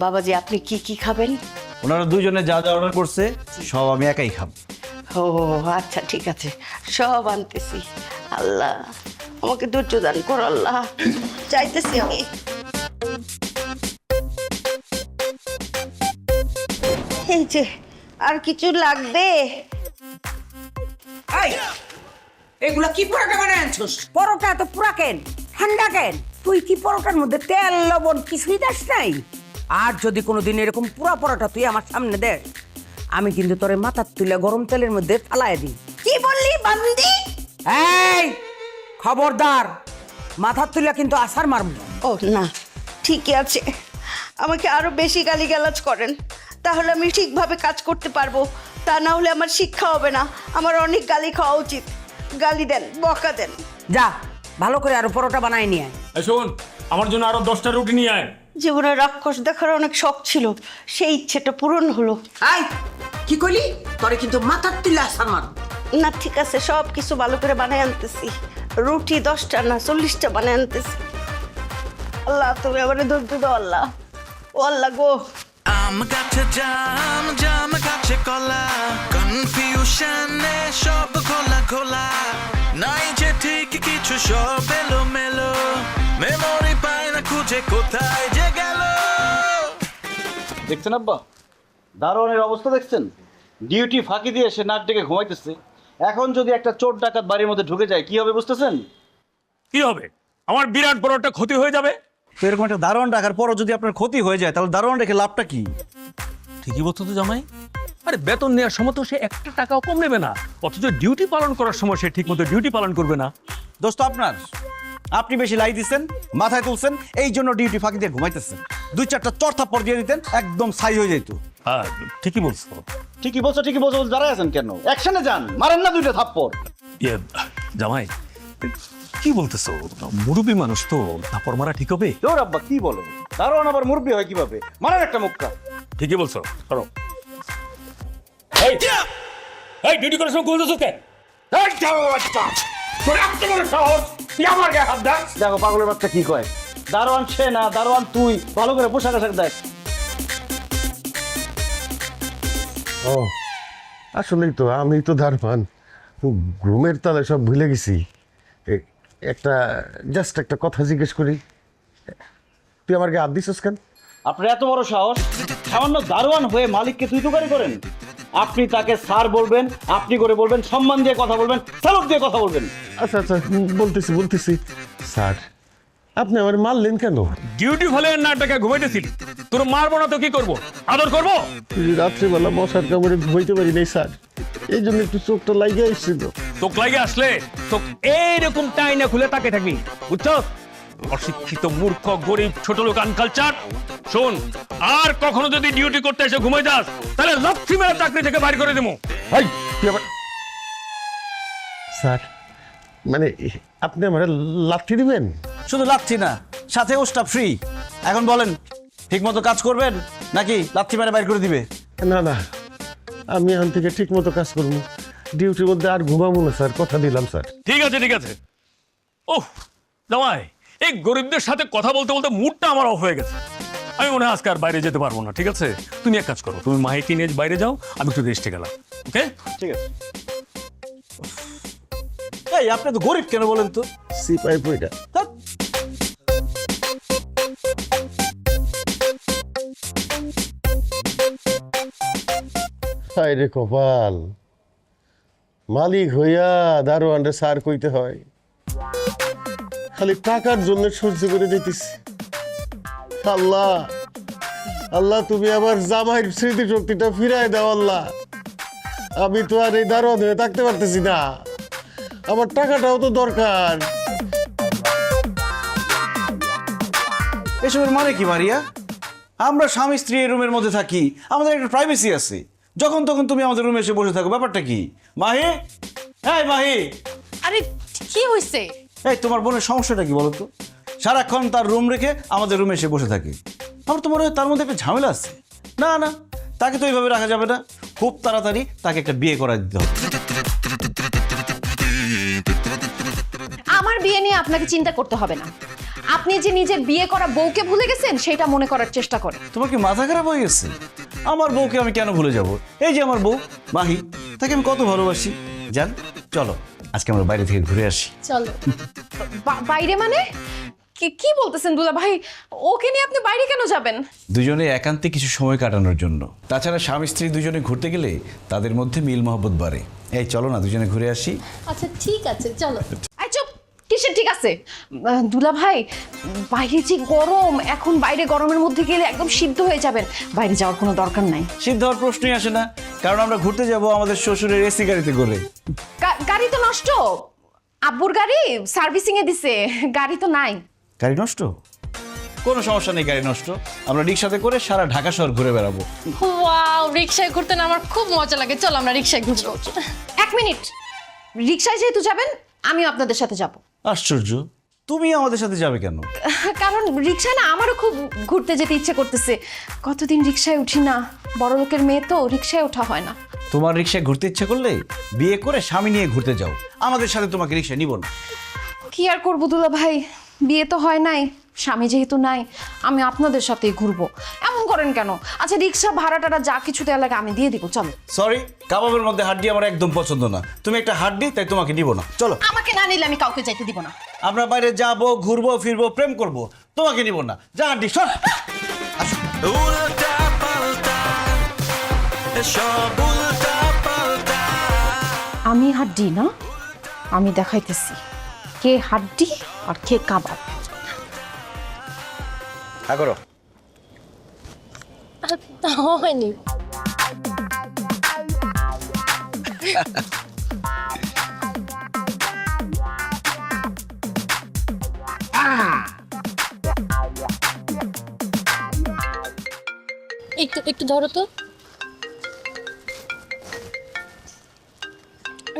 বাবাজি, আপনি কি কি খাবেন? ওনারা দুজনে যা যা অর্ডার করছে সব আমি একাই খাবো। ও আচ্ছা, ঠিক আছে, সব আনতেছি। আল্লাহ আমাকে ধৈর্য দান কর আল্লাহ, চাইতেছি আমি। এই যে, আর কিছু লাগবে? এই, এগুলা কি পরোটা বানায় আনছস? পরোটা তো পুরা কেন, ঠান্ডা কেন? তুই কি পরোটার মধ্যে তেল লবণ কিছুই দাস নাই? আর যদি কোনোদিন এরকম পুরা পরোটা তুই আমার সামনে দেখ, আমি কিন্তু তোরে মাথার তুলে গরম তেলের মধ্যে ফালায় দিই। কি বললি বান্দি? এই, খবরদার, মাথার তুলে কিন্তু আসার মারব। ও না, ঠিকই আছে, আমাকে আরো বেশি গালিগালাজ করেন, তাহলে আমি ঠিকভাবে কাজ করতে পারবো। তা না হলে আমার শিক্ষা হবে না, আমার অনেক গালি খাওয়া উচিত। গালি দেন, বকা দেন। যা ভালো করে আরো পরোটা বানাই নিয়ে আয়। এই শোন, আমার জন্য আরো 10টা রুটি নিয়ে আয়। জীবনে রাক্ষস দেখার অনেক শখ ছিল, সেই ইচ্ছেটা পূরণ হলো। আই কি কইলি? তোরে কিন্তু মাথার তুলে আসার মার। না ঠিক আছে, সব কিছু ভালো করে বানায় আনতেছি। রুটি 10টা না 40টা বানায় আনতেছি। আল্লাহ তুমি আমার ধৈর্য দাও আল্লাহ। ও আল্লাহ গো, আম গাছে জাম জাম গাছে কলা কনফিউশনে সব খোলা খোলা নাই যে ঠিক কিছু সব এলো মেলো মেমোরি পায় না খুঁজে কোথায় যে গেল। দেখছেন আব্বা, দারোয়ানের অবস্থা দেখছেন? ডিউটি ফাঁকি দিয়ে এসে নাক ডেকে ঘুমাইতেছে। এখন যদি একটা চোর ডাকাত বাড়ির মধ্যে ঢুকে যায় কি হবে বুঝতেছেন? কি হবে? আমার বিরাট বড় একটা ক্ষতি হয়ে যাবে। তো এরকম একটা দারোয়ান ডাকার পরও যদি আপনার ক্ষতি হয়ে যায় তাহলে দারোয়ান রেখে লাভটা কি? ঠিকই বলছো তো জামাই। আরে বেতন নেওয়ার সময় তো সে 1 টাকাও কম নেবে না, অথচ ডিউটি পালন করার সময় সে ঠিক মতো ডিউটি পালন করবে না। দোস্ত আপনার, আপনি বেশি লাই দিচ্ছেন, মাথায় তুলছেন, এই জন্য ডিউটি ফাঁকি দিয়ে ঘুমাইতেছেন। 2-4টা চর থাপ্পড় দিয়ে দিতেন, একদম সাই হয়ে যেত। হ্যাঁ ঠিকই বলছো। ঠিকই বলছো ঠিকই বলছো দাঁড়ায় আছেন কেন? অ্যাকশনে যান, মারেন না 2টা থাপ্পড়। ইয়ে জামাই, কি বলতেছো? মুরব্বী মানুষ তো, থাপ্পড় মারা ঠিক হবে? তোর আব্বা কি বলো, দারোয়ান আবার মুরব্বী হয় কিভাবে? মারেন একটা মুক্কা। ঠিকই বলছো, করো। এই এই ডিউটি করার সময় বলতেছো কে? এই যাও বাচ্চা, তোর এত বড় সাহস, তুই আমার গায়ে হাত দাস? দেখো পাগলের বাচ্চা কি কয়, দারোয়ান সে না, দারোয়ান তুই। ভালো করে পোশাক আশাক দেখ। ও আসলেই তো, আমি তো দারোয়ান, ঘুমের তালে সব ভুলে গেছি। জাস্ট একটা কথা জিজ্ঞেস করি, তুই আমার গায়ে হাত দিছিস কেন? আপনার এত বড় সাহস, সামান্য দারোয়ান হয়ে মালিককে তুই তুকারি করেন? আপনি তাকে স্যার বলবেন, আপনি করে বলবেন, সম্মান দিয়ে কথা বলবেন, স্যালুট দিয়ে কথা বলবেন। আচ্ছা আচ্ছা বলতেছি স্যার, আপনি আমার মারলেন কেন? ডিউটি ফলে না টাকা ঘুমাইতেছিলি, তোর মারবো না তো কি করবো? আদর করবো? রাত্রিবেলা মশার কামড়ে ঘুমাইতে পারি নাই স্যার, এই জন্য একটু চোখটা লাগিয়ে এসেছিল। চোখ লাগে আসলে চোখ এইরকম টাইনা খুলে তাকে থাকবি, বুঝছো? অশিক্ষিত মূর্খ গরিব ছোট লোক আনকালচার। শোন, আর কখনো যদি ডিউটি করতে এসে ঘুমাই যাস তাহলে লাথি মেরে চাকরি থেকে বাইর করে দেবো। স্যার মানে আপনি আমার লাথি দিবেন? শুধু লাথি না, সাথে ওস্টা ফ্রি। এখন বলেন, ঠিক মতো কাজ করবেন নাকি লাথি মেরে বাইর করে দিবে? না না, আমি এখন থেকে ঠিক মতো কাজ করবো, ডিউটির মধ্যে আর ঘুমাবো না স্যার, কথা দিলাম স্যার। ঠিক আছে ঠিক আছে। ওহ জামাই, এই গরিবদের সাথে কথা বলতে বলতে মুডটা আমার অফ হয়ে গেছে। আমি মনে হয় আজকে আর বাইরে যেতে পারবো না। ঠিক আছে, তুমি এক কাজ করো, তুমি মাহিকে নিয়ে বাইরে যাও, আমি একটু রেস্টে গেলাম। ওকে ঠিক আছে। এই আপনি তো গরিব কেন বলেন তো? সিপাই পয়টা হায় রে কপাল, মালিক হইয়া দারোয়ানরে সার কইতে হয়, খালি টাকার জন্য সহ্য করে দিতেছি। আল্লাহ আল্লাহ, তুমি আমার জামাইয়ের স্মৃতি শক্তিটা ফিরাই দাও আল্লাহ। আমি তো আর এই দারোয়ান হয়ে থাকতে পারতেছি না, আমার টাকাটাও তো দরকার। এসবের মানে কি মারিয়া? আমরা স্বামী স্ত্রী এই রুমের মধ্যে থাকি, আমাদের একটা প্রাইভেসি আছে। যখন তখন তুমি আমাদের রুমে এসে বসে থাকো, ব্যাপারটা কি? মাহি, হ্যাঁ মাহি। আরে কি হইছে? এই তোমার বোনের সমস্যাটা কি বলো তো? সারাক্ষণ তার রুম রেখে আমাদের রুমে এসে বসে থাকে। আমার তো মনে হয় তার মধ্যে একটা ঝামেলা আছে। না না, তাকে তো এইভাবে রাখা যাবে না, খুব তাড়াতাড়ি তাকে একটা বিয়ে করা দিতে হবে। আমার বিয়ে নিয়ে আপনাকে চিন্তা করতে হবে না। আপনি যে নিজের বিয়ে করা বউকে ভুলে গেছেন সেটা মনে করার চেষ্টা করেন। তোমার কি মাথা খারাপ হয়ে গেছে? আমার বউকে আমি কেন ভুলে যাব? এই যে আমার বউ মাহি, তাকে আমি কত ভালোবাসি। জান, চলো আজকে আমরা বাইরে থেকে ঘুরে আসি। চলো। বাইরে মানে কি বলতেছেন দুলা ভাই? ওকে নিয়ে আপনি বাইরে কেন যাবেন? দুজনে একান্তে কিছু সময় কাটানোর জন্য। তাছাড়া স্বামী স্ত্রী দুজনে ঘুরতে গেলে তাদের মধ্যে মিল মহব্বত বাড়ে। এই চলো না দুজনে ঘুরে আসি। আচ্ছা ঠিক আছে, চলো। চুপ, কিসের ঠিক আছে? দুলা ভাই, বাইরে যে গরম, এখন বাইরে গরমের মধ্যে গেলে একদম সিদ্ধ হয়ে যাবেন। বাইরে যাওয়ার কোনো দরকার নাই। সিদ্ধ হওয়ার প্রশ্নই আসে না, কারণ আমরা ঘুরতে যাব আমাদের শ্বশুরের এসি গাড়িতে করে। গাড়ি তো নষ্ট, আব্বুর গাড়ি সার্ভিসিং এ দিছে, গাড়ি তো নাই। গাড়ি নষ্ট? কোনো সমস্যা নেই, গাড়ি নষ্ট, আমরা রিক্সাতে করে সারা ঢাকা শহর ঘুরে বেড়াবো। ওয়াও, রিকশায় ঘুরতে না আমার খুব মজা লাগে, চল আমরা রিকশায় ঘুরবো। 1 মিনিট, রিক্সায় যেহেতু যাবেন আমিও আপনাদের সাথে যাব। আশ্চর্য, তুমি আমাদের সাথে যাবে কেন? কারণ রিক্সায় না আমারও খুব ঘুরতে যেতে ইচ্ছে করতেছে। কতদিন রিক্সায় উঠি না, বড় লোকের মেয়ে তো, রিক্সায় ওঠা হয় না। তোমার রিক্সায় ঘুরতে ইচ্ছে করলে বিয়ে করে স্বামী নিয়ে ঘুরতে যাও, আমাদের সাথে তোমাকে রিক্সায় নিব না। কি আর করবো দুলা ভাই, বিয়ে তো হয় নাই, স্বামী যেহেতু নাই, আমি আপনাদের সাথেই ঘুরবো। এমন করেন কেন? আচ্ছা রিক্সা ভাড়া টাড়া যা কিছু দেওয়া লাগে আমি দিয়ে দিব, চলো। সরি, কাবাবের মধ্যে হাড্ডি আমার একদম পছন্দ না, তুমি একটা হাড্ডি, তাই তোমাকে নিব না, চলো। আমাকে না নিলে আমি কাউকে যাইতে দিব না। আমরা বাইরে যাবো, ঘুরবো ফিরবো, প্রেম করব, তোমাকে নিব না, যা হাড্ডি সর। উল্টা পাল্টা সব উল্টা পাল্টা। আমি হাড্ডি না, আমি দেখাইতেছি কে হাড্ডি আর কে কাবাব। করো। তা হয়নি। একটু একটু ধরো তো।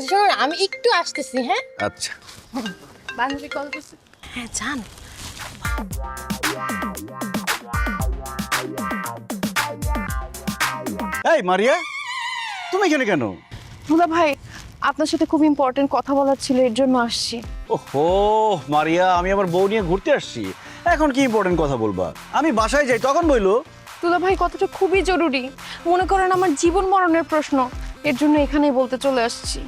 শোনো না, আমি একটু আসতেছি, হ্যাঁ? আচ্ছা। বান্ধবী কল করছে। হ্যাঁ জান। এই মারিয়া, তুমি এখানে কেন? দুলা ভাই আপনার সাথে খুব ইম্পর্টেন্ট কথা বলার ছিল, এর জন্য আসছি। ওহো মারিয়া, আমি আমার বউ নিয়ে ঘুরতে আসছি, এখন কি ইম্পর্টেন্ট কথা বলবা? আমি বাসায় যাই তখন বইলো। দুলা ভাই কথাটা খুবই জরুরি, মনে করেন আমার জীবন মরণের প্রশ্ন, এর জন্য এখানেই বলতে চলে আসছি।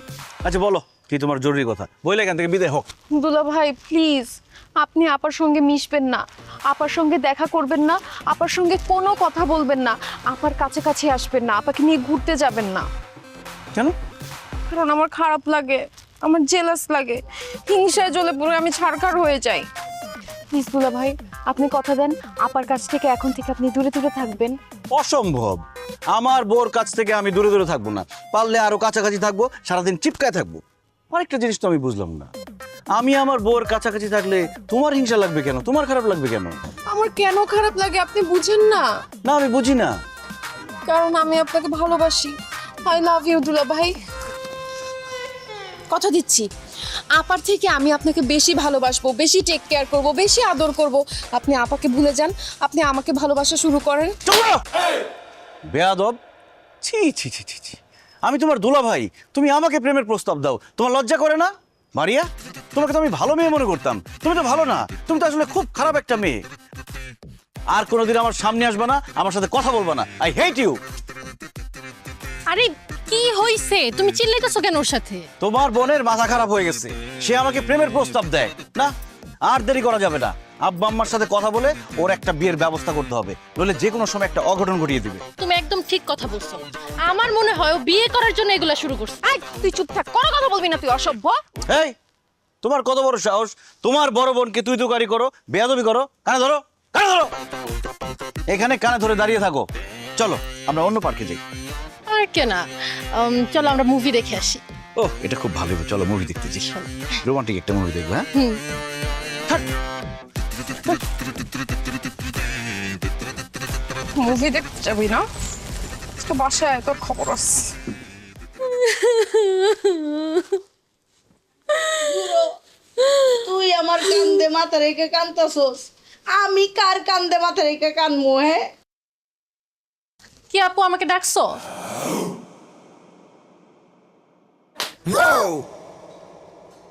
আচ্ছা বলো কি তোমার জরুরি কথা, বইলে এখান থেকে বিদায় হোক। দুলা ভাই প্লিজ, আপনি আপার সঙ্গে মিশবেন না, আপার সঙ্গে দেখা করবেন না, আপার সঙ্গে কোনো কথা বলবেন না, আপার কাছাকাছি আসবেন না, আপাকে নিয়ে ঘুরতে যাবেন না। কেন? কারণ আমার খারাপ লাগে, আমার জেলাস লাগে, হিংসায় জ্বলে পুরো আমি ছাড়খাড় হয়ে যাই। প্লিজ দুলা ভাই আপনি কথা দেন, আপার কাছ থেকে এখন থেকে আপনি দূরে দূরে থাকবেন। অসম্ভব, আমার বউর কাছ থেকে আমি দূরে দূরে থাকবো না, পারলে আরো কাছাকাছি থাকবো, সারাদিন চিপকায় থাকবো। আরেকটা জিনিস তো আমি বুঝলাম না, আমি আমার বউর কাছাকাছি থাকলে তোমার হিংসা লাগবে কেন, তোমার খারাপ লাগবে কেন? আমার কেন খারাপ লাগে আপনি বুঝেন না? না আমি বুঝি না। কারণ আমি আপনাকে ভালোবাসি। আই লাভ ইউ দুলা ভাই। কথা দিচ্ছি আপার থেকে আমি আপনাকে বেশি ভালোবাসবো, বেশি টেক কেয়ার করব, বেশি আদর করব। আপনি আপাকে ভুলে যান, আপনি আমাকে ভালোবাসা শুরু করেন। বেয়াদব, ছি ছি ছি ছি ছি, আমি তোমার দুলা ভাই, তুমি আমাকে প্রেমের প্রস্তাব দাও, তোমার লজ্জা করে না? মারিয়া, তোমাকে তো আমি ভালো মেয়ে মনে করতাম, তুমি তো ভালো না, তুমি তো আসলে খুব খারাপ একটা মেয়ে। আর কোনোদিন আমার সামনে আসবে না, আমার সাথে কথা বলবে না, আই হেট ইউ। আরে কি হইছে, তুমি চিল্লাইতেছো কেন ওর সাথে? তোমার বোনের মাথা খারাপ হয়ে গেছে, সে আমাকে প্রেমের প্রস্তাব দেয় না, আর দেরি করা যাবে না, আব্বা আম্মার সাথে কথা বলে ওর একটা বিয়ের ব্যবস্থা করতে হবে, নইলে যে কোনো সময় একটা অঘটন ঘটিয়ে দিবে। তুমি একদম ঠিক কথা বলছো, আমার মনে হয় ও বিয়ে করার জন্য এগুলা শুরু করছে। আই তুই চুপ থাক, কোনো কথা বলবি না তুই, অসভ্য। এই তোমার কত বড় সাহস, তোমার বড় বোনকে তুই তুকারি করো, বেয়াদবি করো, কানে ধরো, কানে ধরো, এখানে কানে ধরে দাঁড়িয়ে থাকো। চলো আমরা অন্য পার্কে যাই। আর কেনা, চলো আমরা মুভি দেখে আসি। ও এটা খুব ভালো, চলো মুভি দেখতে যাই, রোমান্টিক একটা মুভি দেখবো। হ্যাঁ মুভি দেখতে যাবি না? আজকে বাসায় তোর খবর আছে। তুই আমার কান্দে মাথা রেখে কান্দতাছস, আমি কার কান্দে মাথা রেখে কানমু? হ্যাঁ কি আপু আমাকে ডাকছো?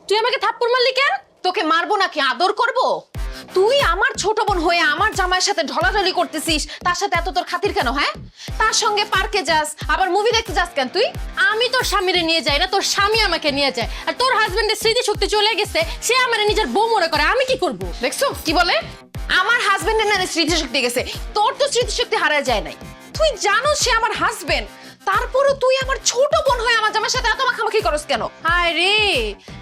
তুই আমাকে থাপ্পড় মারলি কেন? তোকে মারবো নাকি আদর করব? তুই আমার ছোট বোন হয়ে আমার জামাইয়ের সাথে ঢলাঢলি করতেছিস, তার সাথে এত তোর খাতির কেন? হ্যাঁ তার সঙ্গে পার্কে যাস, আবার মুভি দেখতে যাস কেন তুই? আমি তোর স্বামীরে নিয়ে যাই না, তোর স্বামী আমাকে নিয়ে যায়। আর তোর হাজবেন্ডের স্মৃতি শক্তি চলে গেছে, সে আমার নিজের বউ মনে করে, আমি কি করব? দেখছো কি বলে? আমার হাজবেন্ডের না স্মৃতিশক্তি গেছে, তোর তো স্মৃতিশক্তি হারায় যায় নাই। তুই জানো সে আমার হাজবেন্ড, তারপরও তুই আমার ছোট বোন হয়ে আমার জামার সাথে এত মাখামাখি করস কেন? হায় রে,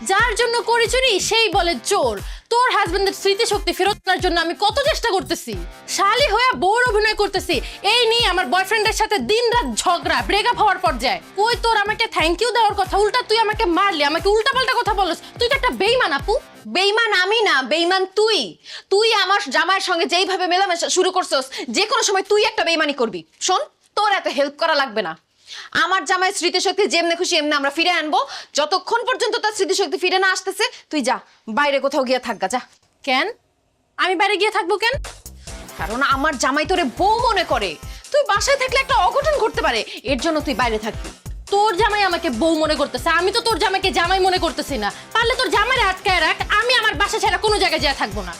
যার জন্য করি চুরি সেই বলে চোর। তোর হাজবেন্ডের স্মৃতিশক্তি ফেরত আনার জন্য আমি কত চেষ্টা করতেছি, শালি হয়ে বউর অভিনয় করতেছি। এই নিয়ে আমার বয়ফ্রেন্ডের সাথে দিনরাত ঝগড়া, ব্রেকআপ হওয়ার পর্যায়ে। কই তোর আমাকে থ্যাংক ইউ দেওয়ার কথা, উল্টা তুই আমাকে মারলি, আমাকে উল্টাপাল্টা কথা বলছিস। তুই তো একটা বেইমান আপু। বেইমান আমি না, বেইমান তুই। তুই আমার জামাইয়ের সঙ্গে যেইভাবে মেলামেশা শুরু করছস, যে কোনো সময় তুই একটা বেইমানি করবি। শোন, তোর এত হেল্প করা লাগবে না। আমার জামাই স্মৃতিশক্তি যেমনে খুশি এমনি আমরা ফিরে আনবো। যতক্ষণ পর্যন্ত তার স্মৃতিশক্তি ফিরে না আসতেছে, তুই যা, বাইরে কোথাও গিয়ে থাকগা, যা। কেন আমি বাইরে গিয়ে থাকবো কেন? কারণ আমার জামাই তোরে বউ মনে করে। তুই বাসায় থাকলে একটা অঘটন ঘটতে পারে, এর জন্য তুই বাইরে থাকবি। তোর জামাই আমাকে বউ মনে করতেছে, আমি তো তোর জামাইকে জামাই মনে করতেছি না। পারলে তোর জামাইরে আটকায় রাখ, আমি আমার বাসা ছাড়া কোনো জায়গায় যেয়ে থাকবো না।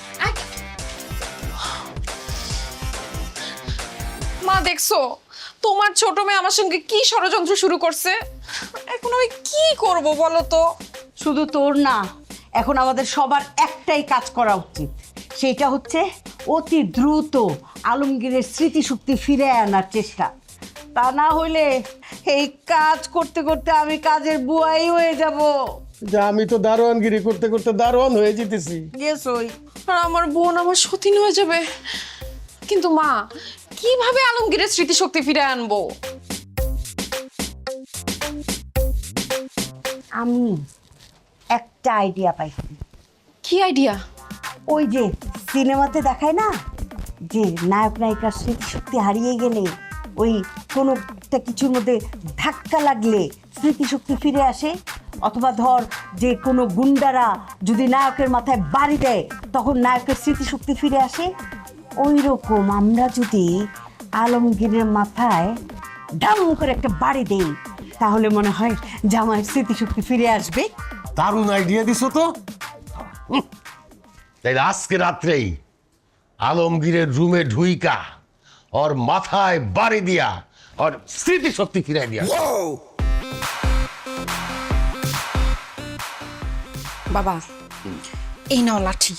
মা দেখছো তোমার ছোট মেয়ে আমার সঙ্গে কি ষড়যন্ত্র শুরু করছে? এখন আমি কি করব বলো তো? শুধু তোর না, এখন আমাদের সবার একটাই কাজ করা উচিত। সেটা হচ্ছে অতি দ্রুত আলমগীরের স্মৃতিশক্তি ফিরে আনার চেষ্টা। তা না হইলে এই কাজ করতে করতে আমি কাজের বুয়াই হয়ে যাব। যা, আমি তো দারোয়ানগিরি করতে করতে দারোয়ান হয়ে যেতেছি। গেছই। আর আমার বোন আমার সতীন হয়ে যাবে। কিন্তু মা, কিভাবে আলমগীরের স্মৃতিশক্তি ফিরে আনবো? আমি একটা আইডিয়া পাইছি। কি আইডিয়া? ওই যে সিনেমাতে দেখায় না, যে নায়ক নায়িকার স্মৃতিশক্তি হারিয়ে গেলে ওই কোনো একটা কিছুর মধ্যে ধাক্কা লাগলে স্মৃতিশক্তি ফিরে আসে, অথবা ধর যে কোনো গুন্ডারা যদি নায়কের মাথায় বাড়ি দেয় তখন নায়কের স্মৃতিশক্তি ফিরে আসে। ওই রকম আমরা যদি আলমগীরের মাথায় ডাম করে একটা বাড়ি দেই, তাহলে মনে হয় জামাইয়ের স্মৃতিশক্তি ফিরে আসবে। দারুণ আইডিয়া দিছো তো। তাই আজকে রাত্রেই আলমগীরের রুমে ঢুইকা ওর মাথায় বাড়ি দিয়া ওর স্মৃতিশক্তি ফিরাই দিয়া। বাবা, এই নাও লাঠি,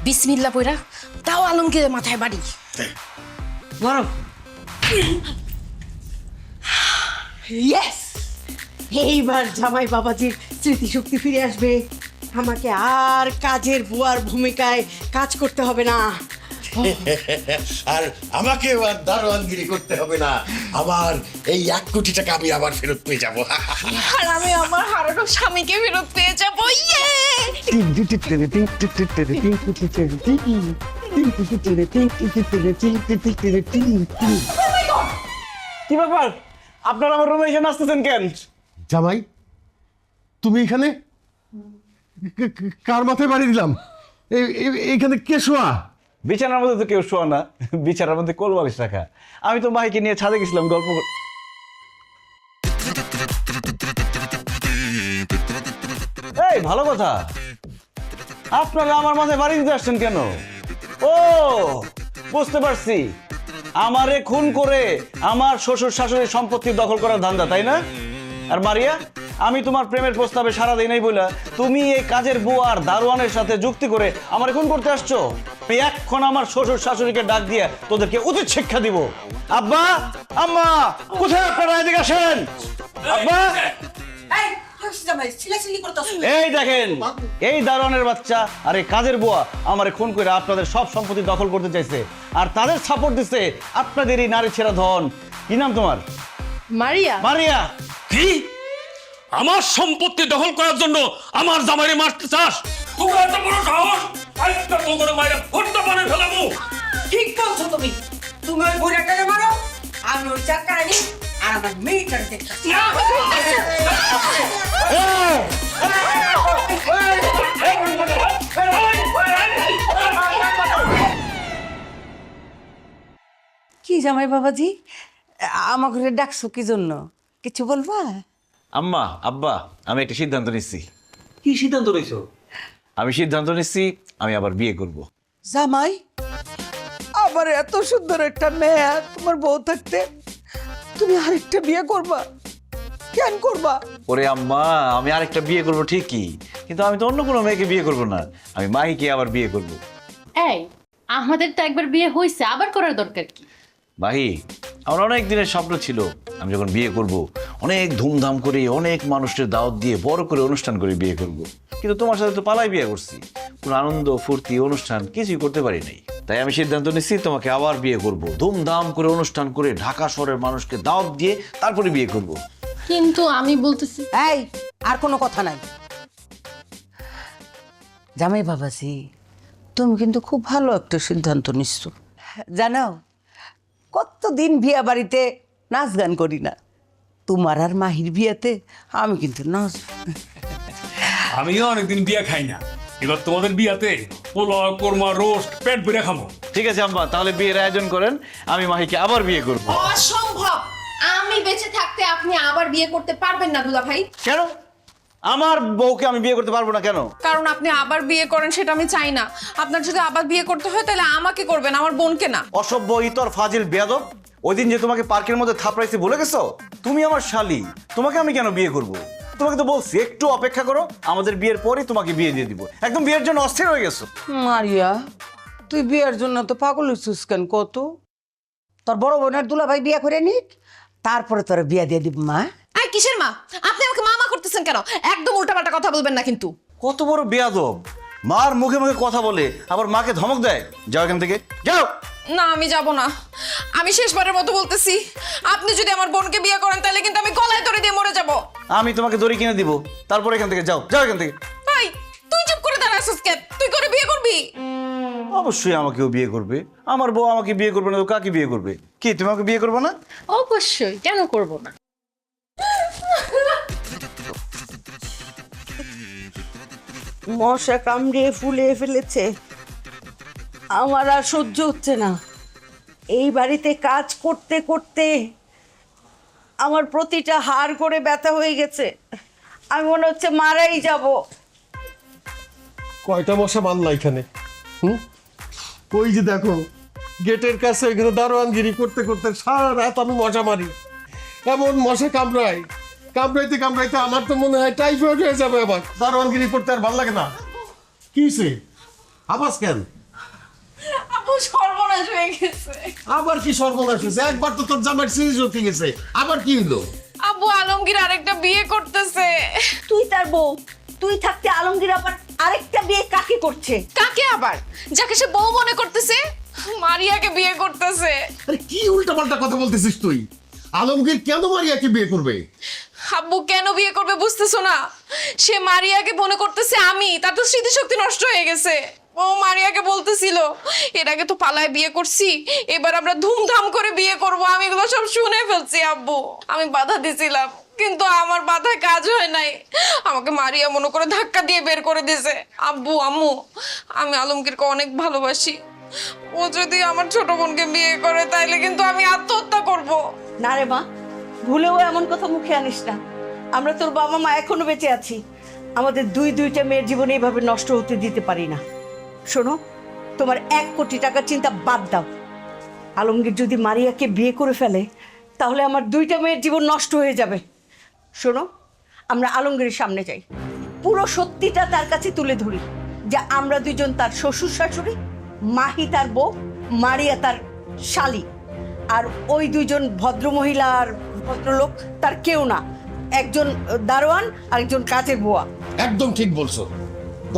বিসমিল্লাহ পয়রা তাও আলমগীরের মাথায় বাড়ি। বরং ইয়েস, এইবার জামাই বাবাজির স্মৃতিশক্তি ফিরে আসবে। আমাকে আর কাজের বুয়ার ভূমিকায় কাজ করতে হবে না। আর আমাকে আর দারোয়ানগিরি করতে হবে না। আমার এই 1 কোটি টাকা আমি আবার ফেরত পেয়ে যাবো। আর আমি আমার হারানো স্বামীকে ফেরত পেয়ে যাবো। ইয়ে! কি ব্যাপার, আপনারা আমার রুমে এসে নাচতেছেন কেন? জামাই, তুমি এখানে? কার মাথায় বাড়ি দিলাম? এইখানে কে শোয়া? বিছানার মধ্যে তো কেউ শোয়া না, বিছানার মধ্যে কোল বালিশ রাখা। আমি তো মাইকে নিয়ে ছাদে গেছিলাম গল্প এই ভালো কথা, আপনারা আমার মাথায় বাড়ি দিতে আসছেন কেন? ও বুঝতে পারছি, আমারে খুন করে আমার শ্বশুর শাশুড়ির সম্পত্তি দখল করার ধান্দা, তাই না? আর মারিয়া, আমি তোমার প্রেমের প্রস্তাবে সাড়া দেই নাই বলে তুমি এই কাজের বুয়ার দারোয়ানের সাথে যুক্তি করে আমার খুন করতে আসছো। আমি এখন আমার শ্বশুর শাশুড়িকে ডাক দিয়ে তোদেরকে উচিত শিক্ষা দিব। আব্বা, আম্মা, কোথায় আপনারা? এদিকে আসেন। আব্বা, এই দেখেন, এই দারোয়ানের বাচ্চা আর এই কাজের বুয়া আমারে খুন করে আপনাদের সব সম্পত্তি দখল করতে চাইছে, আর তাদের সাপোর্ট দিচ্ছে আপনাদের এই নারী ছেঁড়া ধন। কি নাম তোমার? মারিয়া। মারিয়া। কি? আমার সম্পত্তি দখল করার জন্য আমার জামাইরে মারতে চাস? তোর এত বড় সাহস! আজকে তোর মাইরে ফটটা বানিয়ে ফেলাবো। ঠিক বলছো তুমি। তুমি ওই বুড়াটাকে মারো, আমি ওই চাকারে নিই আর আমার মেয়েটাকে দেখতেছি। কি জামাই বাবাজি, আমার ঘরে ডাকছো কি জন্য? কিছু বলবা? আম্মা, আব্বা, আমি একটা সিদ্ধান্ত নিচ্ছি। কি সিদ্ধান্ত নিয়েছো? আমি সিদ্ধান্ত নিচ্ছি আমি আবার বিয়ে করব। জামাই, আবার এত সুন্দর একটা মেয়ে তোমার বউ থাকতে তুমি আরেকটা বিয়ে করবা? কেন করবা? ওরে আম্মা, আমি আরেকটা বিয়ে করব ঠিকই, কিন্তু আমি তো অন্য কোনো মেয়েকে বিয়ে করব না, আমি মাহিকে আবার বিয়ে করব। এই, আমাদের তো একবার বিয়ে হয়েছে, আবার করার দরকার কি? মাহি, আমার অনেক দিনের স্বপ্ন ছিল আমি যখন বিয়ে করব অনেক ধুমধাম করে অনেক মানুষের দাওয়াত দিয়ে বড় করে অনুষ্ঠান করে বিয়ে করব। কিন্তু তোমার সাথে তো পালাই বিয়ে করছি, কোনো আনন্দ ফুর্তি অনুষ্ঠান কিছুই করতে পারি নাই। তাই আমি সিদ্ধান্ত নিচ্ছি তোমাকে আবার বিয়ে করব, ধুমধাম করে অনুষ্ঠান করে ঢাকা শহরের মানুষকে দাওয়াত দিয়ে তারপরে বিয়ে করব। কিন্তু আমি বলতেছি এই আর কোনো কথা নাই। জামাই বাবাজি, তুমি কিন্তু খুব ভালো একটা সিদ্ধান্ত নিচ্ছ। জানো, কতদিন বিয়া বাড়িতে নাচ গান করি না, তোমার আর মাহির বিয়েতে আমি কিন্তু নাচ। আমিও অনেকদিন বিয়া খাই না, এবার তোমাদের বিয়াতে পোলাও কোরমা রোস্ট পেট ভরে খাবো। ঠিক আছে আম্মা, তাহলে বিয়ের আয়োজন করেন, আমি মাহিকে আবার বিয়ে করব। অসম্ভব! আমি বেঁচে থাকতে আপনি আবার বিয়ে করতে পারবেন না দুলা ভাই। কেন? আমার বউকে আমি বিয়ে করতে পারবো না কেন? কারণ আপনি আবার বিয়ে করেন সেটা আমি চাই না। আপনার যদি আবার বিয়ে করতে হয় তাহলে আমাকে করবেন, আমার বোনকে না। অসভ্য ইতর ফাজিল বেয়াদব, ওই দিন যে তোমাকে পার্কের মধ্যে থাপড়াইছি ভুলে গেছো? তুমি আমার শালি, তোমাকে আমি কেন বিয়ে করব? তোমাকে তো বলছি একটু অপেক্ষা করো, আমাদের বিয়ের পরে তোমাকে বিয়ে দিয়ে দিব। একদম বিয়ের জন্য অস্থির হয়ে গেছো। মারিয়া, তুই বিয়ের জন্য তো পাগল হইছিস কেন কত? তোর বড় বোনের দুলাভাই বিয়ে করে নিক, তারপরে তোর বিয়ে দিয়ে দিব। মা, এই কিসের মা? আপনি আমাকে মামা করতেছেন কেন? একদম উল্টাপাল্টা কথা বলবেন না কিন্তু। কত বড় বেয়াদব, মার মুখে মুখে কথা বলে আবার মাকে ধমক দেয়। যাও এখান থেকে, যাও। না, আমি যাব না। আমি শেষবারের মতো বলতেছি, আপনি যদি আমার বোনকে বিয়ে করেন তাহলে কিন্তু আমি গলায় দড়ি দিয়ে মরে যাব। আমি তোমাকে দড়ি কিনে দিব, তারপর এখান থেকে যাও, যাও এখান থেকে। ভাই, তুই চুপ করে দাঁড়াছিস কেন? তুই করে বিয়ে করবি? অবশ্যই আমাকেও বিয়ে করবে। আমার বউ আমাকে বিয়ে করবে না তো কাকে বিয়ে করবে? কি তুমি আমাকে বিয়ে করবে না? অবশ্যই, কেন করব না? মশা কামড়িয়ে ফুলিয়ে ফেলেছে, আমার আর সহ্য হচ্ছে না। এই বাড়িতে কাজ করতে করতে আমার প্রতিটা হাড় করে ব্যথা হয়ে গেছে, আমি মনে হচ্ছে মারাই যাব। কয়টা মশা বানলা এখানে? ওই যে দেখো, গেটের কাছে এখানে দারোয়ানগিরি করতে করতে সারা রাত আমি মশা মারি। এমন মশা কামড়ায়, কামড়াইতে কামড়াইতে আমার তো মনে হয় টাইফয়েড হয়ে যাবে। আবার দারোয়ানগিরি করতে আর ভালো লাগে না। কি সে আবাস কেন? আপু, সর্বনাশ হয়ে গেছে। আবার কি সর্বনাশ হয়েছে? একবার তো তোর জামাই সিরিজ হতে গেছে, আবার কি হলো? আব্বু, আলমগীর আরেকটা বিয়ে করতেছে। তুই তার বউ, তুই থাকতে আলমগীর আবার আরেকটা বিয়ে কাকে করছে? কাকে আবার? যাকে সে বউ মনে করতেছে, মারিয়াকে বিয়ে করতেছে। আরে কি উল্টাপাল্টা কথা বলতেছিস তুই? আলমগীর কেন মারিয়াকে বিয়ে করবে? আব্বু, কেন বিয়ে করবে বুঝতেছো না? সে মারিয়াকে মনে করতেছে আমি, তার তো স্মৃতিশক্তি নষ্ট হয়ে গেছে। ও মারিয়াকে বলতেছিল, এর আগে তো পালায় বিয়ে করছি, এবার আমরা ধুমধাম করে বিয়ে করব। আমি এগুলো সব শুনে ফেলছি আব্বু। আমি বাধা দিছিলাম, কিন্তু আমার বাধায় কাজ হয় নাই। আমাকে মারিয়া মনে করে ধাক্কা দিয়ে বের করে দিয়েছে। আব্বু, আম্মু, আমি আলমগীরকে অনেক ভালোবাসি। ও যদি আমার ছোট বোনকে বিয়ে করে তাইলে কিন্তু আমি আত্মহত্যা করব। না রে মা, ভুলেও এমন কথা মুখে আনিস না। আমরা তোর বাবা মা এখনো বেঁচে আছি, আমাদের দুইটা মেয়ের জীবনে এইভাবে নষ্ট হতে দিতে পারি না। শোনো, তোমার 1 কোটি টাকার চিন্তা বাদ দাও। আলমগীর যদি মারিয়াকে বিয়ে করে ফেলে তাহলে আমার 2টা মেয়ের জীবন নষ্ট হয়ে যাবে। শোনো, আমরা আলমগীরের সামনে যাই, পুরো সত্যিটা তার কাছে তুলে ধরি যে আমরা দুজন তার শ্বশুর শাশুড়ি, মাহি তার বউ, মারিয়া তার শালি, আর ওই 2জন ভদ্রমহিলা আর ভদ্রলোক তার কেউ না, একজন দারোয়ান আর একজন কাজের বুয়া। একদম ঠিক বলছো।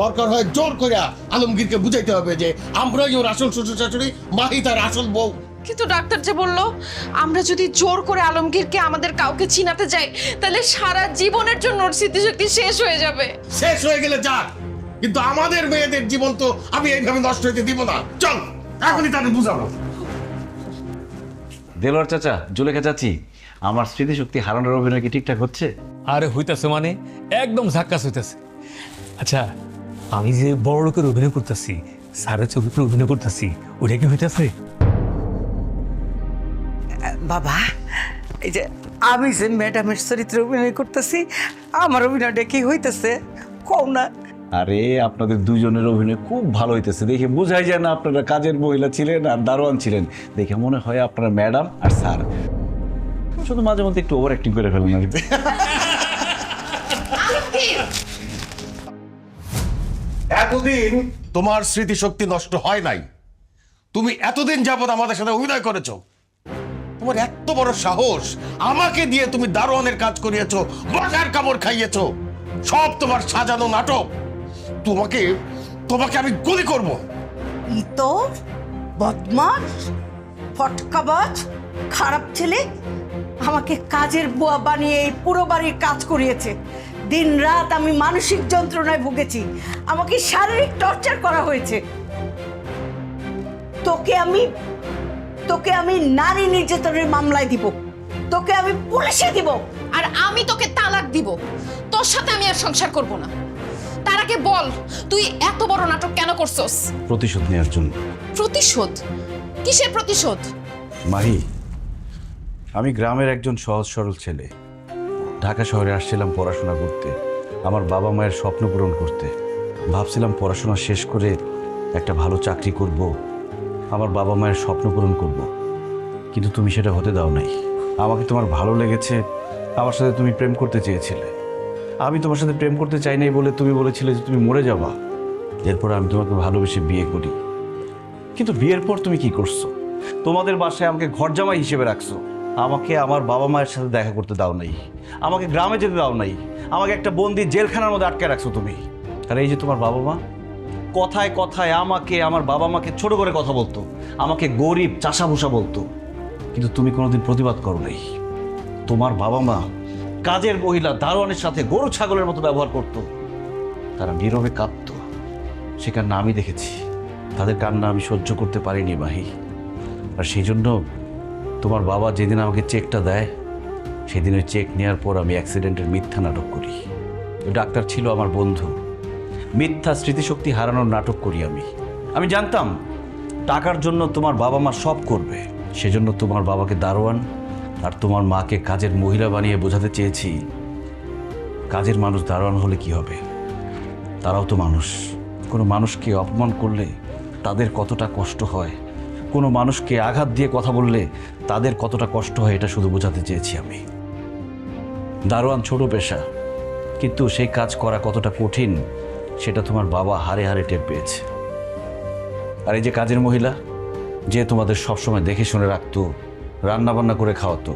দরকার হয় জোর করে আলমগীরকে বুঝাইতে হবে যে আমরাই ওর আসল শ্বশুর শাশুড়ি, মাহি তার আসল বউ। কিন্তু ডাক্তার যে বললো, আমরা যদি জোর করে আলমগীরকে আমাদের কাউকে চিনাতে যাই তাহলে সারা জীবনের জন্য ওর স্মৃতিশক্তি শেষ হয়ে যাবে। শেষ হয়ে গেলে যাক, কিন্তু আমাদের মেয়েদের জীবন তো আমি এইভাবে নষ্ট হইতে দিব না। চল, এখনই তাকে বুঝাবো। দেলোয়ার চাচা, জুলেখা চাচি, আমার স্মৃতিশক্তি হারানোর অভিনয় কি ঠিকঠাক হচ্ছে? আরে হইতাছে, মানে একদম ঝাক্কাস হইতাছে। আচ্ছা, আমি যে বড় লোকের অভিনয় করতেছি, স্যারের চরিত্রে অভিনয় করতেছি, ওটা কি হইতাছে? বাবা, এই যে আমি যে ম্যাডামের চরিত্রে অভিনয় করতেছি, আমার অভিনয়টা কি হইতেছে কও না? আরে আপনাদের দুজনের অভিনয় খুব ভালো হইতেছে, দেখে বোঝাই যায় না আপনারা কাজের মহিলা ছিলেন আর দারোয়ান ছিলেন। দেখে মনে হয় আপনারা ম্যাডাম আর স্যার। শুধু মাঝে মধ্যে একটু ওভার অ্যাক্টিং করে ফেলেন আর কি। এতদিন তোমার স্মৃতিশক্তি নষ্ট হয় নাই। তুমি এতদিন যাবত আমাদের সাথে অভিনয় করেছো, তোমার এত বড় সাহস, আমাকে দিয়ে তুমি দারোয়ানের কাজ করিয়েছো, মশার কামড় খাইয়েছো, সব তোমার সাজানো নাটক। তোমাকে তোমাকে আমি গুলি করব। ইতর, বদমাস, ফটকাবাজ, খারাপ ছেলে আমাকে কাজের বুয়া বানিয়ে এই পুরো বাড়ির কাজ করিয়েছে। দিন রাত আমি মানসিক যন্ত্রণায় ভুগেছি, আমাকে শারীরিক টর্চার করা হয়েছে। তোকে আমি নারী নির্যাতনের মামলায় দিব, তোকে আমি পুলিশে দিব, আর আমি তোকে তালাক দিব। তোর সাথে আমি আর সংসার করব না। তার আগে বল, তুই এত বড় নাটক কেন করছস? প্রতিশোধ নেওয়ার জন্য। প্রতিশোধ? কিসের প্রতিশোধ? মাহি, আমি গ্রামের একজন সহজ সরল ছেলে। ঢাকা শহরে আসছিলাম পড়াশোনা করতে, আমার বাবা মায়ের স্বপ্ন পূরণ করতে। ভাবছিলাম পড়াশোনা শেষ করে একটা ভালো চাকরি করব, আমার বাবা মায়ের স্বপ্ন পূরণ করব। কিন্তু তুমি সেটা হতে দাও নাই। আমাকে তোমার ভালো লেগেছে, আমার সাথে তুমি প্রেম করতে চেয়েছিলে। আমি তোমার সাথে প্রেম করতে চাই নাই বলে তুমি বলেছিলে যে তুমি মরে যাবা। এরপর আমি তোমাকে ভালোবেসে বিয়ে করি। কিন্তু বিয়ের পর তুমি কি করছো? তোমাদের বাসায় আমাকে ঘরজামাই হিসেবে রাখছো। আমাকে আমার বাবা মায়ের সাথে দেখা করতে দাও নাই, আমাকে গ্রামে যেতে দাও নাই, আমাকে একটা বন্দি জেলখানার মধ্যে আটকে রাখছো তুমি। আর এই যে তোমার বাবা মা, কথায় কথায় আমাকে, আমার বাবা মাকে ছোট করে কথা বলতো, আমাকে গরিব চাষাভুষা বলতো। কিন্তু তুমি কোনোদিন প্রতিবাদ করো নাই। তোমার বাবা মা কাজের মহিলা দারোয়ানের সাথে গরু ছাগলের মতো ব্যবহার করত। তারা নীরবে কাঁদত, সে কান্না আমি দেখেছি। তাদের কান্না আমি সহ্য করতে পারিনি মাহি। আর সেই জন্য তোমার বাবা যেদিন আমাকে চেকটা দেয়, সেদিন ওই চেক নেওয়ার পর আমি অ্যাক্সিডেন্টের মিথ্যা নাটক করি। ওই ডাক্তার ছিল আমার বন্ধু। মিথ্যা স্মৃতিশক্তি হারানোর নাটক করি আমি। আমি জানতাম টাকার জন্য তোমার বাবা মা সব করবে, সেজন্য তোমার বাবাকে দারোয়ান আর তোমার মাকে কাজের মহিলা বানিয়ে বোঝাতে চেয়েছি, কাজের মানুষ দারোয়ান হলে কি হবে, তারাও তো মানুষ। কোনো মানুষকে অপমান করলে তাদের কতটা কষ্ট হয়, কোনো মানুষকে আঘাত দিয়ে কথা বললে তাদের কতটা কষ্ট হয়, এটা শুধু বোঝাতে চেয়েছি আমি। দারোয়ান ছোট পেশা, কিন্তু সেই কাজ করা কতটা কঠিন সেটা তোমার বাবা হারে হারে টের পেয়েছে। আর এই যে কাজের মহিলা, যে তোমাদের সবসময় দেখে শুনে রাখতো, রান্নাবান্না করে খাওয়াতো,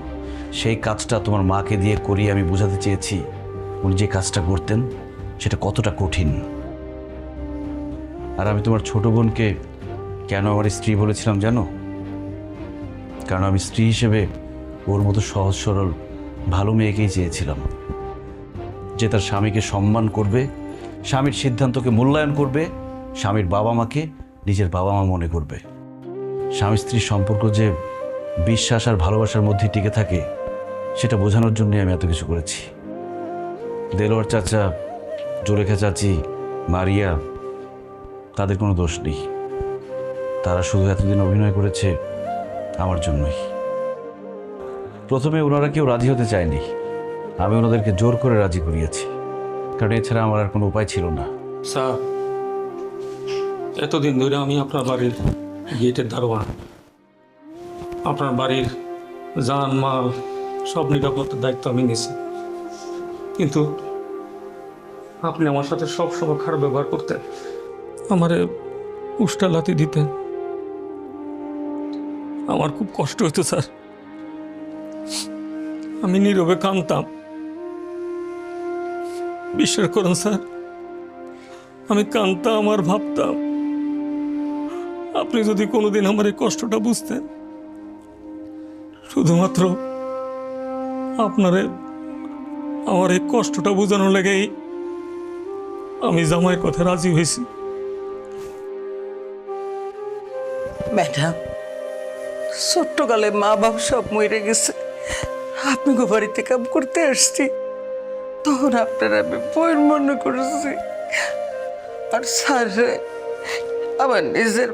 সেই কাজটা তোমার মাকে দিয়ে করিয়ে আমি বোঝাতে চেয়েছি উনি যে কাজটা করতেন সেটা কতটা কঠিন। আর আমি তোমার ছোট বোনকে কেন আমার স্ত্রী বলেছিলাম জানো? কারণ আমি স্ত্রী হিসেবে ওর মতো সহজ সরল ভালো মেয়েকেই চেয়েছিলাম, যে তার স্বামীকে সম্মান করবে, স্বামীর সিদ্ধান্তকে মূল্যায়ন করবে, স্বামীর বাবা মাকে নিজের বাবা মা মনে করবে। স্বামী স্ত্রীর সম্পর্ক যে বিশ্বাস আর ভালোবাসার মধ্যে টিকে থাকে, সেটা বোঝানোর জন্যই আমি এত কিছু করেছি। দেলোয়ার চাচা, জুলেখা চাচি, মারিয়া, তাদের কোনো দোষ নেই। তারা শুধু এতদিন অভিনয় করেছে আমার জন্যই। প্রথমে ওনারা কেউ রাজি হতে চায়নি, আমি ওনাদেরকে জোর করে রাজি করিয়েছি, কারণ এছাড়া আমার আর কোনো উপায় ছিল না। স্যার, এতদিন ধরে আমি আপনার বাড়ির গেটের দারোয়ান। আপনার বাড়ির জান মাল সব নিরাপত্তার দায়িত্ব আমি নিয়েছি, কিন্তু আপনি আমার সাথে সব সময় খারাপ ব্যবহার করতেন, আমারে উষ্টা লাথি দিতেন। আমার খুব কষ্ট হতো স্যার, আমি নীরবে কাঁদতাম। বিশ্বাস করুন স্যার, আমি কাঁদতাম আর ভাবতাম আপনি যদি কোনোদিন আমার এই কষ্টটা বুঝতেন, শুধুমাত্র আপনারে আমার এই কষ্টটা বোঝানোর লেগেই আমি জামাইয়ের কথা রাজি হয়েছি। ম্যাডাম, ছোট্টকালে মা বাবা সব মরে গেছে, আপনি গো বাড়িতে কাম করতে আসছি, তখন আপনার আমি বইয়ের মনে করেছি। আর স্যার আমার নিজের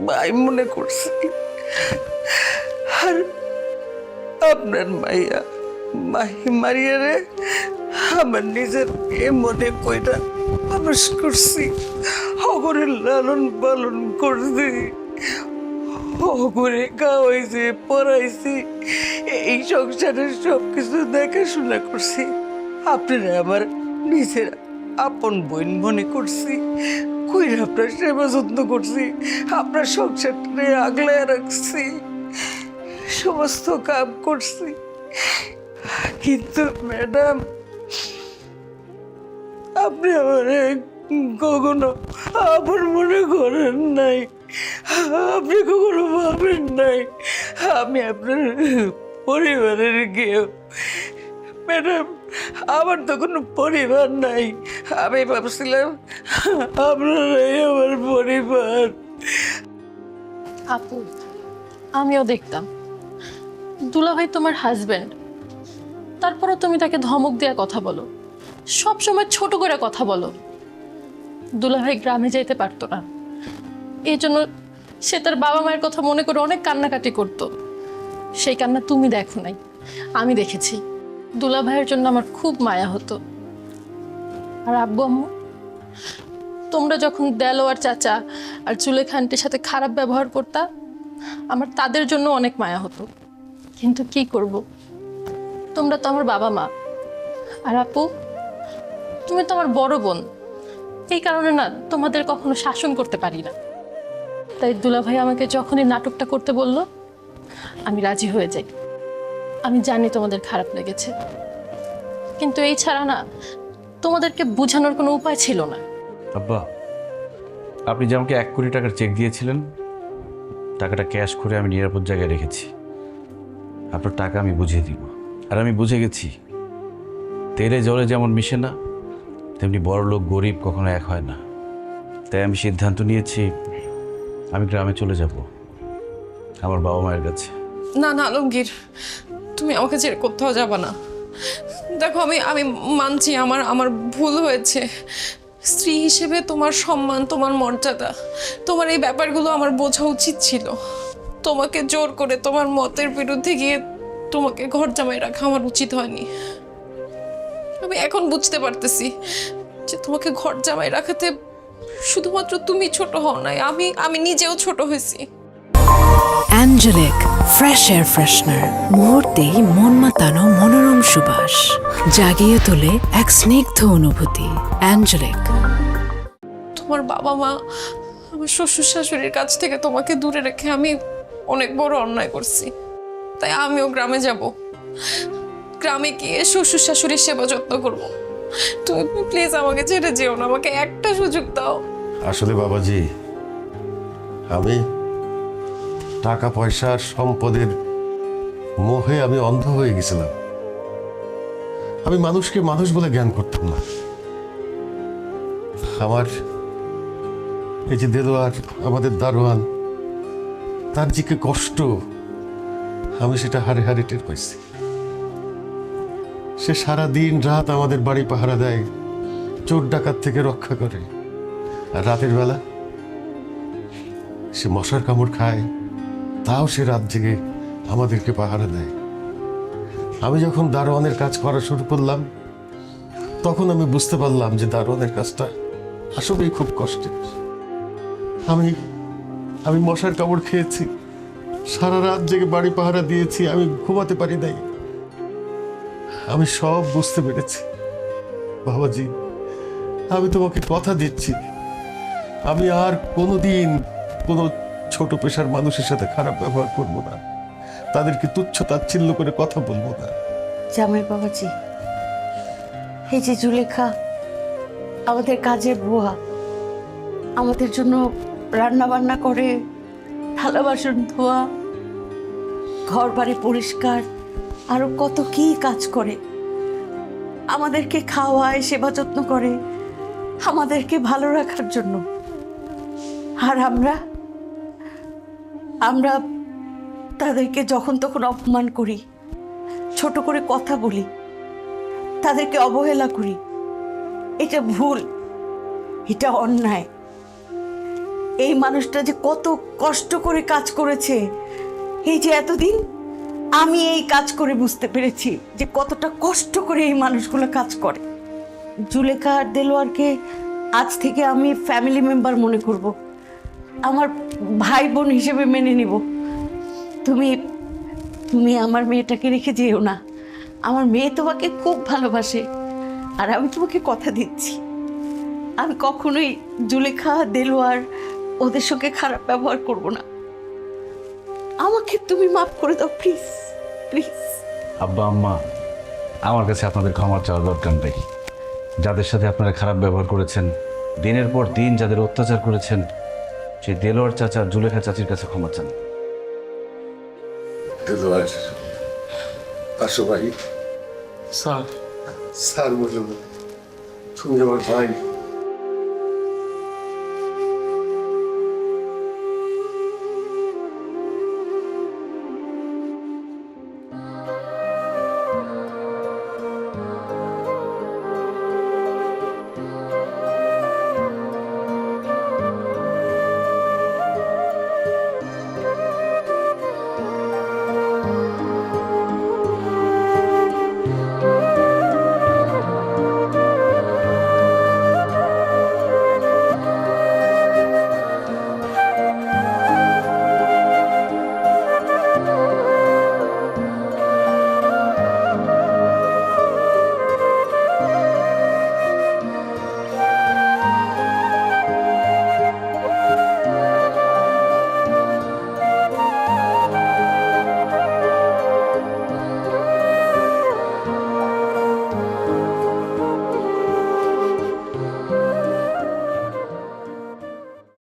ভাই মনে করছি। আর আপনার মাইয়া মারিয়া রে আমার নিজের এ মনে কইরা মানুষ করছি, অগরে লালন পালন করছি, অগরে খাওয়াইছি, পড়াইছি, এই সংসারের সব কিছু দেখাশোনা করছি। আপনারা আমার নিজের আপন বোন মনে করছি, কইরা আপনার সেবা যত্ন করছি, আপনার সংসারটা আগলায় রাখছি। সমস্ত কাম করছি, কিন্তু ম্যাডাম আপনি আমার কখনো আপন মনে করেন নাই, আপনি কখনো ভাবেন নাই আমি আপনার পরিবারের কেউ। ম্যাডাম আমার তো কোনো পরিবার নাই, আমি ভাবছিলাম আপনারাই আমার পরিবার। আপু, আমিও দেখতাম দুলাভাই তোমার হাজবেন্ড, তারপরও তুমি তাকে ধমক দেওয়া কথা বলো, সব সময় ছোট করে কথা বলো। দুলাভাই গ্রামে যেতে পারতো না, এই জন্য সে তার বাবা মায়ের কথা মনে করে অনেক কান্নাকাটি করতো। সেই কান্না তুমি দেখো নাই, আমি দেখেছি। দুলাভাইয়ের জন্য আমার খুব মায়া হতো। আর আব্বু আম্মু, তোমরা যখন দেলোয়ার চাচা আর জুলেখা আন্টির সাথে খারাপ ব্যবহার করতা, আমার তাদের জন্য অনেক মায়া হতো। কিন্তু কি করব, তোমরা তো আমার বাবা মা। আর আপু, তুমি তো আমার বড় বোন, এই কারণে না তোমাদের কখনো শাসন করতে পারি না। তাই দুলাভাই আমাকে যখনই নাটকটা করতে বলল, আমি রাজি হয়ে যাই। আমি জানি তোমাদের খারাপ লেগেছে, কিন্তু এই ছাড়া না তোমাদেরকে বোঝানোর কোনো উপায় ছিল না। আব্বা, আপনি যে আমাকে 1 কোটি টাকার চেক দিয়েছিলেন, টাকাটা ক্যাশ করে আমি নিরাপদ জায়গায় রেখেছি। আপনার টাকা আমি বুঝিয়ে দিব। আর আমি বুঝে গেছি, তেলে জলে যেমন মিশে না, তেমনি বড় লোক গরিব কখনো এক হয় না। তাই আমি সিদ্ধান্ত নিয়েছি, আমি গ্রামে চলে যাব, আমার বাবা মায়ের কাছে। না না আলমগীর, তুমি আমাকে ছেড়ে কোথাও যাবা না। দেখো, আমি মানছি আমার ভুল হয়েছে। স্ত্রী হিসেবে তোমার সম্মান, তোমার মর্যাদা, তোমার এই ব্যাপারগুলো আমার বোঝা উচিত ছিল। তোমাকে জোর করে তোমার মতের বিরুদ্ধে গিয়ে তোমাকে ঘর জামাই রাখা আমার উচিত হয়নি। আমি এখন বুঝতে পারতেছি যে তোমাকে ঘর জামাই রাখাতে শুধুমাত্র তুমি ছোট হও নাই, আমি নিজেও ছোট হয়েছি। অ্যাঞ্জেলিক ফ্রেশ এয়ার ফ্রেশনার, মুহূর্তেই মন মাতানো মনোরম সুবাস, জাগিয়ে তোলে এক স্নিগ্ধ অনুভূতি। অ্যাঞ্জেলিক। তোমার বাবা মা, আমার শ্বশুর শাশুড়ির কাছ থেকে তোমাকে দূরে রেখে আমি অনেক বড় অন্যায় করছি। তাই আমিও গ্রামে যাব, গ্রামে গিয়ে শ্বশুর শাশুড়ির সেবা যত্ন করব। তুমি প্লিজ আমাকে ছেড়ে যেও না, আমাকে একটা সুযোগ দাও। আসলে বাবাজি, আমি টাকা পয়সার সম্পদের মোহে আমি অন্ধ হয়ে গেছিলাম। আমি মানুষকে মানুষ বলে জ্ঞান করতাম না। আমার এই যে দেলোয়ার, আমাদের দারোয়ান, তার যে কি কষ্ট, আমি সেটা হারে হারে টের পাইছি। সে সারা দিন রাত আমাদের বাড়ি পাহারা দেয়, চোর ডাকাত থেকে রক্ষা করে। আর রাতের বেলা সে মশার কামড় খায়, তাও সে রাত জেগে আমাদেরকে পাহারা দেয়। আমি যখন দারোয়ানের কাজ করা শুরু করলাম, তখন আমি বুঝতে পারলাম যে দারোয়ানের কাজটা আসলেই খুব কষ্টের। আমি মশার কামড় খেয়েছি, সারা রাত জেগে বাড়ি পাহারা দিয়েছি, আমি ঘুমাতে পারি নাই। আমি সব বুঝতে পেরেছি। বাবাজি, আমি তোমাকে কথা দিচ্ছি, আমি আর কোনোদিন কোনো ছোট পেশার মানুষের সাথে খারাপ ব্যবহার করব না, তাদেরকে তুচ্ছ তাচ্ছিল্য করে কথা বলবো না। জামাই বাবাজি, এই যে জুলেখা আমাদের কাজের বুয়া, আমাদের জন্য রান্না বান্না করে, থালা বাসন ধোয়া, ঘর বাড়ি পরিষ্কার, আরো কত কি কাজ করে, আমাদেরকে খাওয়ায়, সেবা যত্ন করে, আমাদেরকে ভালো রাখার জন্য। আর আমরা তাদেরকে যখন তখন অপমান করি, ছোট করে কথা বলি, তাদেরকে অবহেলা করি। এটা ভুল, এটা অন্যায়। এই মানুষটা যে কত কষ্ট করে কাজ করেছে, এই যে এতদিন আমি এই কাজ করে বুঝতে পেরেছি যে কতটা কষ্ট করে এই মানুষগুলো কাজ করে। জুলেখা আর দেলোয়ারকে আজ থেকে আমি ফ্যামিলি মেম্বার মনে করব, আমার ভাই বোন হিসেবে মেনে নিব। তুমি আমার মেয়েটাকে রেখে যেও না। আমার মেয়ে তোমাকে খুব ভালোবাসে, আর আমি তোমাকে কথা দিচ্ছি, আমি কখনোই জুলেখা, দেলোয়ার ওদের সঙ্গে খারাপ ব্যবহার করব না। আমাকে তুমি মাফ করে দাও প্লিজ প্লিজ। আব্বা আম্মা, আমার কাছে আপনাদের ক্ষমা চাওয়ার দরকার নেই। যাদের সাথে আপনারা খারাপ ব্যবহার করেছেন, দিনের পর দিন যাদের অত্যাচার করেছেন, সেই দেলোয়ার চাচা জুলেখা চাচির কাছে ক্ষমা চান। আসো ভাই। স্যার বলুন, তুমি আমার ভাই।